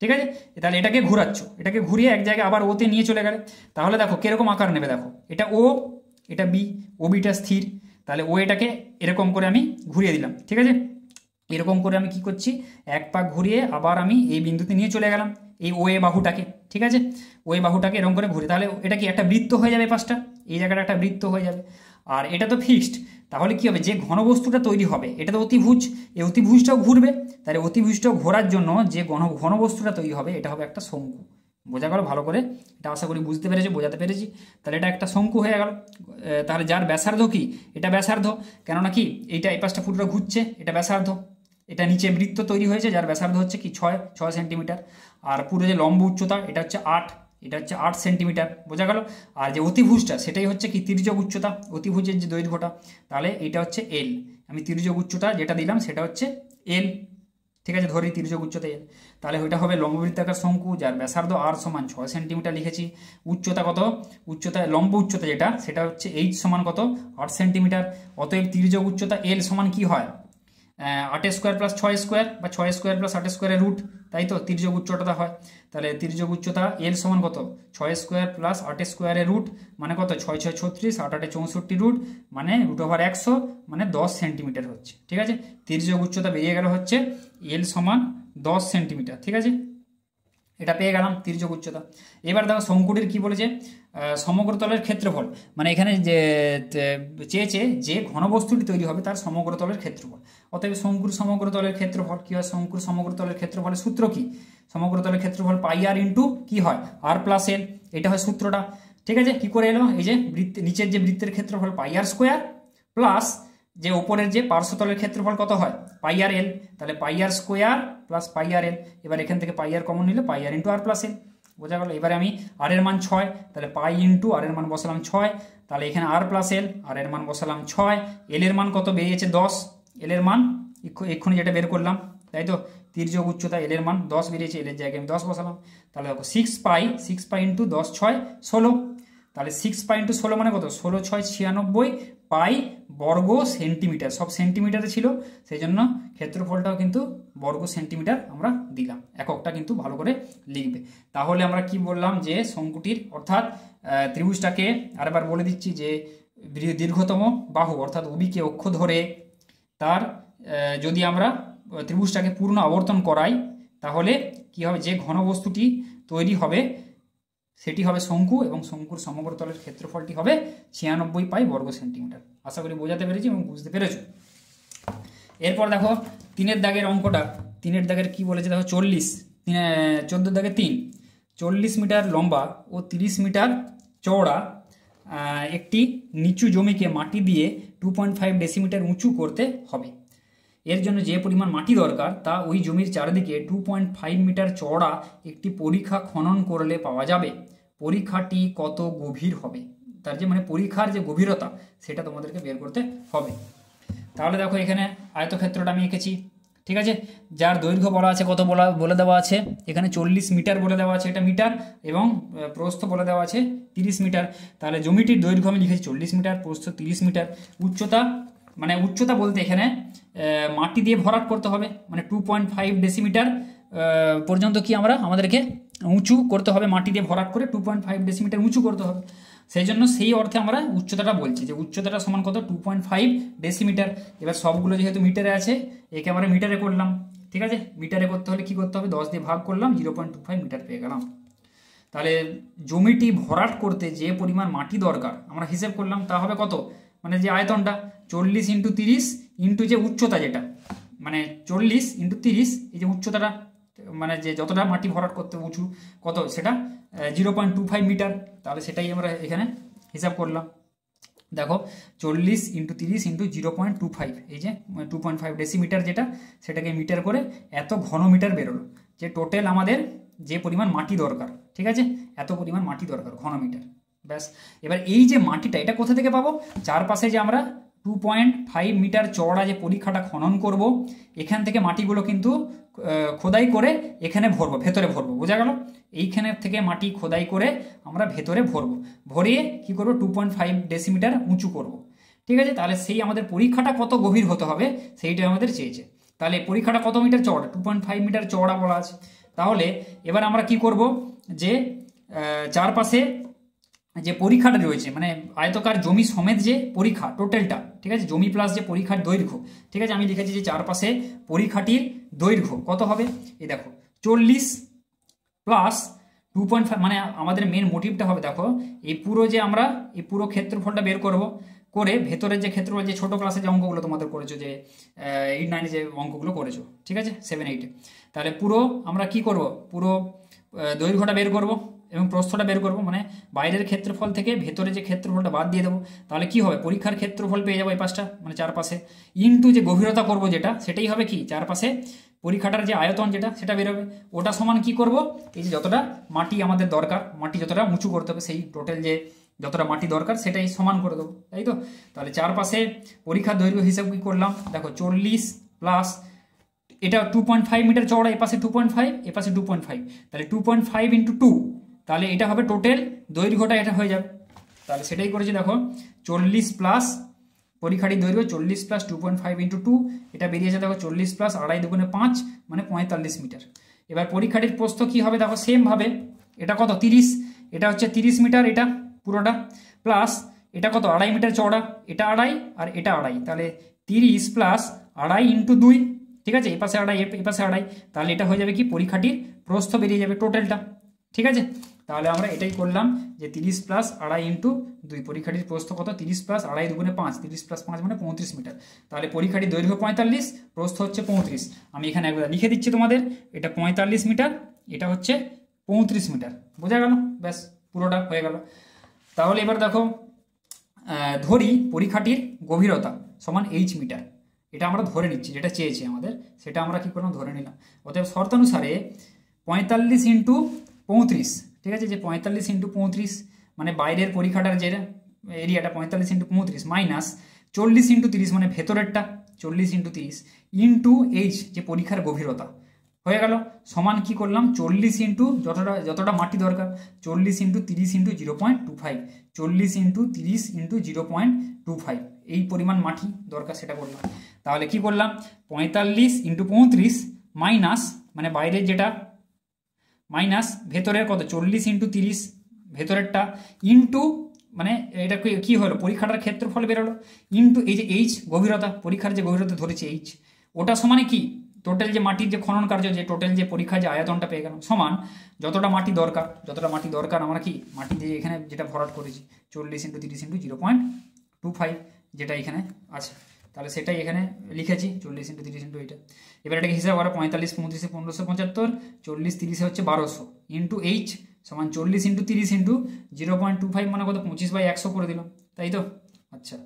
ঠিক আছে, তাহলে এটাকে ঘুরাচ্ছ, এটাকে ঘুরিয়ে এক জায়গায় আবার ওতে নিয়ে চলে গেলে, তাহলে দেখো কিরকম আকার নেবে, দেখো এটা O, এটা B, OBটা স্থির, তাহলে এটাকে এরকম করে আমি ঘুরিয়ে দিলাম। ঠিক আছে, এরকম করে আমি কি করছি, এক পাক ঘুরিয়ে আবার আমি এই বিন্দুতে নিয়ে চলে গেলাম, এই OA বাহুটাকে। ঠিক আছে, OA বাহুটাকে এরকম করে ঘুরে, তাহলে এটা কি একটা বৃত্ত হয়ে যাবে, পাশটা এই জায়গাটা একটা বৃত্ত হয়ে যাবে। আর এটা তো ফিক্সড, তাহলে কি হবে, যে ঘনবস্তুটা তৈরি হবে এটা তো অতিভুজ, এই অতিভুজটাও ঘুরবে, তাহলে অতিভুজটাও ঘোরার জন্য যে ঘনবস্তুটা তৈরি হবে এটা হবে একটা শঙ্কু। বোঝা গেল ভালো করে, এটা আশা করি বুঝতে পেরেছি, বোঝাতে পেরেছি। তাহলে এটা একটা শঙ্কু হয়ে গেল। তাহলে যার ব্যাসার্ধ কি, এটা ব্যাসার্ধ, কেননা কি এইটা এই পাশটা পুরোটা ঘুরছে, এটা ব্যাসার্ধ। এটা নিচে বৃত্ত তৈরি হয়েছে যার ব্যাসার্ধ হচ্ছে কি 6 সেন্টিমিটার, আর পুরো যে লম্ব উচ্চতা এটা হচ্ছে 8, এটা হচ্ছে 8 সেন্টিমিটার, বোঝা গেল। আর যে অতিভুজটা সেটাই হচ্ছে কি তির্যক উচ্চতা, অতিভুজের যে দৈর্ঘ্যটা, তাহলে এটা হচ্ছে L। আমি তির্যক উচ্চতা যেটা দিলাম সেটা হচ্ছে L। ঠিক আছে, ধরি তির্যক উচ্চতা L, তাহলে ওইটা হবে লম্ববৃত্তাকার শঙ্কু যার ব্যাসার্ধ R সমান 6 সেন্টিমিটার লিখেছি। উচ্চতা কত, উচ্চতা লম্ব উচ্চতা যেটা সেটা হচ্ছে H সমান কত 8 সেন্টিমিটার। অতএব তির্যক উচ্চতা L সমান কি হয়, 8 স্কোয়ার প্লাস 6 স্কোয়ার, বা 6 স্কোয়ার প্লাস 8 স্কোয়ারের রুট, তাই তো তির্যক উচ্চতা হয়। তাহলে তির্যক উচ্চতা L সমান কত, 6 স্কোয়ার প্লাস 8 স্কোয়ারের রুট, মানে কত 6 6 36, 8 8 64 রুট, মানে √100, মানে 10 সেন্টিমিটার হচ্ছে। ঠিক আছে, তির্যক উচ্চতা বেরিয়ে গেল হচ্ছে L সমান 10 সেন্টিমিটার। ঠিক আছে, এটা পেয়ে গেলাম তির্যক উচ্চতা। এবার দেখো শঙ্কুটির কি বলেছে, সমগ্র তলের ক্ষেত্রফল, মানে এখানে যে চেয়েছে যে ঘনবস্তুটি তৈরি হবে তার সমগ্র তলের ক্ষেত্রফল। অতএব শঙ্কুর সমগ্র তলের ক্ষেত্রফল কি হয়, শঙ্কুর সমগ্র তলের ক্ষেত্রফলের সূত্র কি, সমগ্র তলের ক্ষেত্রফল πr ইন্টু কি হয় R+L, এটা হয় সূত্রটা। ঠিক আছে, কি করে এলো, এই যে নিচের যে বৃত্তের ক্ষেত্রফল πr স্কোয়ার প্লাস যে উপরের যে পার্শ্বতলের ক্ষেত্রফল কত হয় πr/L, তাহলে πr স্কোয়ার প্লাস πr/L। এবার এখান থেকে πr কমন নিলে πr ইন্টু R+L, বোঝা গেল। এবারে আমি আর এর মান 6, তাহলে পাই ইন্টু আর এর মান বসালাম 6, তাহলে এখানে R+L, আর এর মান বসালাম 6, এল এর মান কত বেরিয়েছে 10, এল এর মান এক্ষুনি যেটা বের করলাম, তাই তো, তির্যক উচ্চতা এল এর মান 10 বেরিয়েছে, এল এর জায়গায় আমি 10 বসালাম। তাহলে দেখো 6 পাই ইন্টু 10 6 16, তাহলে 6 পাই ইন্টু 16 মানে কত, 16 6 96 পাই বর্গ সেন্টিমিটার, সব সেন্টিমিটারে ছিল, সেই জন্য ক্ষেত্রফলটাও কিন্তু বর্গ সেন্টিমিটার আমরা দিলাম। এককটা কিন্তু ভালো করে লিখবে। তাহলে আমরা কি বললাম, যে শঙ্কুটির অর্থাৎ ত্রিভুজটাকে আরেকবার বলে দিচ্ছি, যে দীর্ঘতম বাহু অর্থাৎ ওবিকে অক্ষ ধরে তার যদি আমরা ত্রিভুজটাকে পূর্ণ আবর্তন করাই, তাহলে কি হবে, যে ঘনবস্তুটি তৈরি হবে সেটি হবে শঙ্কু, এবং শঙ্কুর সমগ্র তলের ক্ষেত্রফলটি হবে 96 পাই বর্গ সেন্টিমিটার। আশা করি বোঝাতে পেরেছি এবং বুঝতে পেরেছো। এরপর দেখো 3-এর দাগের অঙ্কটা, 3-এর দাগের কি বলেছে দেখো, 14 দাগের 3, 40 মিটার লম্বা ও 30 মিটার চওড়া একটি নিচু জমিকে মাটি দিয়ে 2.5 ডেসিমিটার উঁচু করতে হবে। এর জন্য যে পরিমাণ মাটি দরকার তা ওই জমির চারিদিকে 2.5 মিটার চওড়া একটি পরিখা খনন করলে পাওয়া যাবে। পরিখাটি কত গভীর হবে, তার যে মানে পরিখার যে গভীরতা সেটা তোমাদেরকে বের করতে হবে। তাহলে দেখো এখানে আয়তক্ষেত্রটা আমি এঁকেছি, ঠিক আছে, যার দৈর্ঘ্য বলা আছে কত বলে দেওয়া আছে, এখানে 40 মিটার বলে দেওয়া আছে, এটা মিটার, এবং প্রস্থ বলে দেওয়া আছে 30 মিটার। তাহলে জমিটির দৈর্ঘ্য আমি লিখেছি 40 মিটার, প্রস্থ 30 মিটার, উচ্চতা মানে উচ্চতা বলতে এখানে মাটি দিয়ে ভরাট করতে হবে, মানে 2.5 ডেসিমিটার পর্যন্ত কি আমাদেরকে উঁচু করতে হবে, মাটি দিয়ে ভরাট করে 2.5 ডেসিমিটার উঁচু করতে হবে। সেই জন্য সেই অর্থে আমরা উচ্চতাটা বলছি, যে উচ্চতাটা সমান কত, 2.5 ডেসিমিটার। এবার সবগুলো যেহেতু মিটারে আছে, একে আমরা মিটারে করলাম, ঠিক আছে। মিটারে করতে হলে কি করতে হবে, 10 দিয়ে ভাগ করলাম, 0.25 মিটার পেয়ে গেলাম। তাহলে জমিটি ভরাট করতে যে পরিমাণ মাটি দরকার আমরা হিসেব করলাম, তা হবে কত, মানে যে আয়তনটা 40 ইন্টু 30 ইন্টু যে উচ্চতা, যেটা মানে 40 ইন্টু 30, এই যে উচ্চতাটা মানে যে যতটা মাটি ভরাট করতে উঁচু কত, সেটা 0.25 মিটার। তাহলে সেটাই আমরা এখানে হিসাব করলাম। দেখো 40 ইন্টু 30 ইন্টু 0.25, এই যে 2.5 ডেসিমিটার যেটা, সেটাকে মিটার করে এত ঘন মিটার বেরোলো, যে টোটাল আমাদের যে পরিমাণ মাটি দরকার, ঠিক আছে, এত পরিমাণ মাটি দরকার ঘন মিটার। ব্যাস, এবার এই যে মাটিটা এটা কোথা থেকে পাবো, চারপাশে যে আমরা 2.5 মিটার চওড়া যে পরিখাটা খনন করব, এখান থেকে মাটিগুলো কিন্তু খোদাই করে এখানে ভরবো, ভেতরে ভরবো, বোঝা গেল। এইখানের থেকে মাটি খোদাই করে আমরা ভেতরে ভরবো, ভরিয়ে কি করবো, 2.5 ডেসিমিটার উঁচু করব, ঠিক আছে। তাহলে সেই আমাদের পরিখাটা কত গভীর হতে হবে সেইটাই আমাদের চেয়েছে। তাহলে পরিখাটা কত মিটার চওড়া, 2.5 মিটার চওড়া বলা আছে। তাহলে এবার আমরা কি করব, যে চারপাশে যে পরিখাটা রয়েছে, মানে আয়তকার জমি সমেত যে পরিখা টোটালটা, ঠিক আছে, জমি প্লাস যে পরিখার দৈর্ঘ্য, ঠিক আছে, আমি লিখেছি যে চারপাশে পরিখাটির দৈর্ঘ্য কত হবে, এই দেখো 40 প্লাস 2.5, মানে আমাদের মেন মোটিভটা হবে, দেখো এই পুরো যে আমরা এই পুরো ক্ষেত্রফলটা বের করব, করে ভেতরের যে ক্ষেত্রফল, যে ছোটো ক্লাসে যে অঙ্কগুলো তোমাদের করেছো, যে 8 9 যে অঙ্কগুলো করেছো, ঠিক আছে, 7 8, তাহলে পুরো আমরা কি করব, পুরো দৈর্ঘ্যটা বের করব এবং প্রস্থটা বের করব, মানে বাইরের ক্ষেত্রফল থেকে ভেতরে যে ক্ষেত্রফলটা বাদ দিয়ে দেবো। তাহলে কি হবে, পরীক্ষার ক্ষেত্রফল পেয়ে যাবো এই পাশটা, মানে চারপাশে, ইনটু যে গভীরতা করব যেটা, সেটাই হবে কি, চারপাশে পরীক্ষাটার যে আয়তন যেটা সেটা বেরোবে, ওটা সমান কি করব, এই যে যতটা মাটি আমাদের দরকার, মাটি যতটা উঁচু করতে হবে, সেই টোটাল যে যতটা মাটি দরকার সেটাই সমান করে দেবো, তাই তো। তাহলে চারপাশে পরীক্ষার দৈর্ঘ্য হিসাব কি করলাম, দেখো 40 প্লাস এটা 2.5 মিটার চওড়া, এপাশে 2.5, এপাশে 2.5, তাহলে 2.5 ইন্টু 2, তাহলে এটা হবে টোটাল দৈর্ঘ্যটা, এটা হয়ে যাবে। তাহলে সেটাই করেছি, দেখো 40 প্লাস পরীক্ষাটির দৈর্ঘ্য 40 প্লাস 2.5 ইন্টু 2, এটা বেরিয়েছে দেখো 40 প্লাস 2.5 দুগুণে 5, মানে 45 মিটার। এবার পরীক্ষাটির প্রস্থ কি হবে, দেখো সেমভাবে, এটা কত 30, এটা হচ্ছে 30 মিটার, এটা পুরোটা, প্লাস এটা কত 2.5 মিটার চওড়া, এটা 2.5 আর এটা 2.5, তাহলে 30 প্লাস 2.5 ইন্টু 2, ঠিক আছে, এপাশে 2.5 এপাশে 2.5, তাহলে এটা হয়ে যাবে কি, পরীক্ষাটির প্রস্থ বেরিয়ে যাবে টোটালটা, ঠিক আছে। তাহলে আমরা এটাই করলাম, যে 30 প্লাস 2.5 ইন্টু 2, পরীক্ষাটির প্রস্থ কত, 30 প্লাস 2.5 দুগুণে 5, 30 প্লাস 5 মানে 35 মিটার। তাহলে পরীক্ষাটির দৈর্ঘ্য 45, প্রস্থ হচ্ছে 35, আমি এখানে একবার লিখে দিচ্ছি তোমাদের, এটা 45 মিটার, এটা হচ্ছে 35 মিটার, বোঝা গেল, ব্যাস পুরোটা হয়ে গেল। তাহলে এবার দেখো ধরি পরীক্ষাটির গভীরতা সমান h মিটার, এটা আমরা ধরে নিচ্ছি, যেটা চেয়েছি আমাদের সেটা আমরা কি করলাম, ধরে নিলাম। অতএব শর্তানুসারে 45 ইন্টু 35, ঠিক আছে, যে 45 ইন্টু 35 মানে বাইরের পরীক্ষাটার যে এরিয়াটা 45 ইন্টু 35 মাইনাস 40 ইন্টু 30 মানে ভেতরেরটা, 40 × 30 ইন্টু এইচ যে পরীক্ষার গভীরতা হয়ে গেল, সমান কি করলাম 40 ইন্টু যতটা মাটি দরকার 40 × 30 × 0.25, 40 × 30 × 0.25 এই পরিমাণ মাটি দরকার সেটা করলাম। তাহলে কি করলাম 45 × 35 মাইনাস মানে বাইরের যেটা মাইনাস ভেতরের কত 40 × 30 ভেতরেরটা ইন্টু মানে এটা কি হলো পরীক্ষাটার ক্ষেত্রফল বেরোলো ইন্টু এই যে এইচ গভীরতা পরীক্ষার যে গভীরতা ধরেছে এইচ ওটা সমানে কি টোটাল যে মাটির যে খনন কার্য যে টোটাল যে পরীক্ষায় যে আয়তনটা পেয়ে গেলাম সমান যতটা মাটি দরকার আমরা কি মাটি দিয়ে এখানে যেটা ভরাট করেছি 40 × 30 × 0.25 যেটা এখানে আছে তাহলে সেটাই এখানে লিখেছি 40 × 30 × এটা। এবার এটাকে হিসাব করা 45 35 1575 40 30 হচ্ছে 1200 ইন্টু এইচ সমান 40 × 30 × 0.25 মানে কত 25/100 করে দিলাম তাই তো। আচ্ছা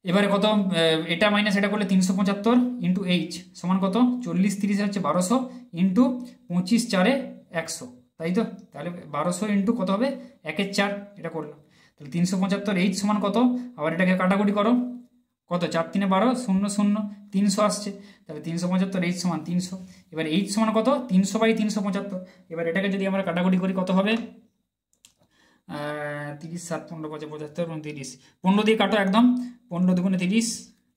এবারে কত এটা মাইনাস এটা করলে 375 ইন্টু এইচ সমান কত 40 30 হচ্ছে 1200 ইন্টু 25 4 100 তাই তো। তাহলে 1200 ইন্টু কত হবে 1 4 এটা করলাম তাহলে 375 এইচ সমান কত আবার এটাকে কাটাকুটি করো কত 4 3 12 0 0 300 আসছে তাহলে 375 এইচ সমান 300। এবার এইচ সমান কত 300/375। এবার এটাকে যদি আমরা কাটাকুটি করি কত হবে 30 7 15 5 75 30 15 দিয়ে কাটো একদম 15 দুগুণে 30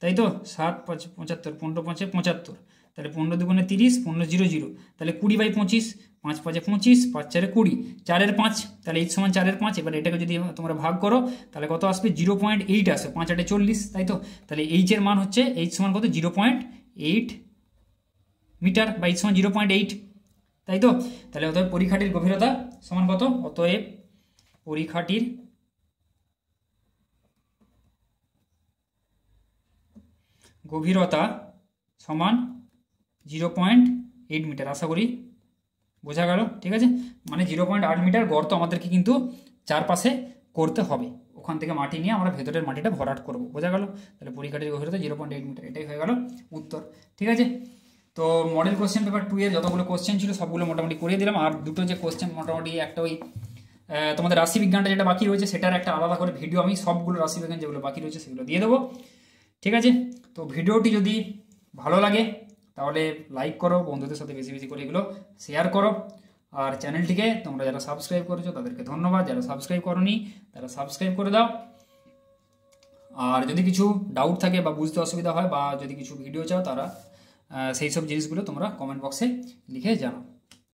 তাই তো 7 5 75 15 5 75 তাহলে 15 দুগুণে 30 15 0 0 তাহলে 20/25 5 5 25 5 4 20 4 5 তাহলে এইচ সমান 4 5। এবার এটাকে যদি তোমরা ভাগ করো তাহলে কত আসবে 0.8 আসবে 5 8 40 তাই তো। তাহলে এইচ এর মান হচ্ছে এইচ সমান কত 0.8 মিটার বা এইচ সমান 0.8 তাই তো। তাহলে অতএব পরীক্ষাটির গভীরতা সমান কত অতএব পরীক্ষাটির গভীরতা সমান 0.8 মিটার আশা করি বোঝা গেল ঠিক আছে। মানে 0.8 মিটার গর্ত আমাদেরকে কিন্তু চারপাশে করতে হবে ওখান থেকে মাটি নিয়ে আমরা ভেতরের মাটিটা ভরাট করব বোঝা গেল। তাহলে পরীক্ষাটির গভীরতা 0.8 মিটার এটাই হয়ে গেল উত্তর ঠিক আছে। তো মডেল কোশ্চেন পেপার 2 এর যতগুলো কোশ্চেন ছিল সবগুলো মোটামুটি করিয়ে দিলাম আর দুটো যে কোশ্চেন মোটামুটি একটা ওই তোমাদের রাশিবিজ্ঞানটা যেটা বাকি রয়েছে সেটার একটা আলাদা করে ভিডিও আমি সবগুলো রাশিবিজ্ঞান যেগুলো বাকি রয়েছে সেগুলো দিয়ে দেবো ঠিক আছে। তো ভিডিওটি যদি ভালো লাগে তাহলে লাইক করো বন্ধুদের সাথে বেশি বেশি করে এগুলো শেয়ার করো আর চ্যানেলটিকে তোমরা যারা সাবস্ক্রাইব করেছো তাদেরকে ধন্যবাদ, যারা সাবস্ক্রাইব করোনি তারা সাবস্ক্রাইব করে দাও। আর যদি কিছু ডাউট থাকে বা বুঝতে অসুবিধা হয় বা যদি কিছু ভিডিও চাও তারা সেই সব জিনিসগুলো তোমরা কমেন্ট বক্সে লিখে জানাও।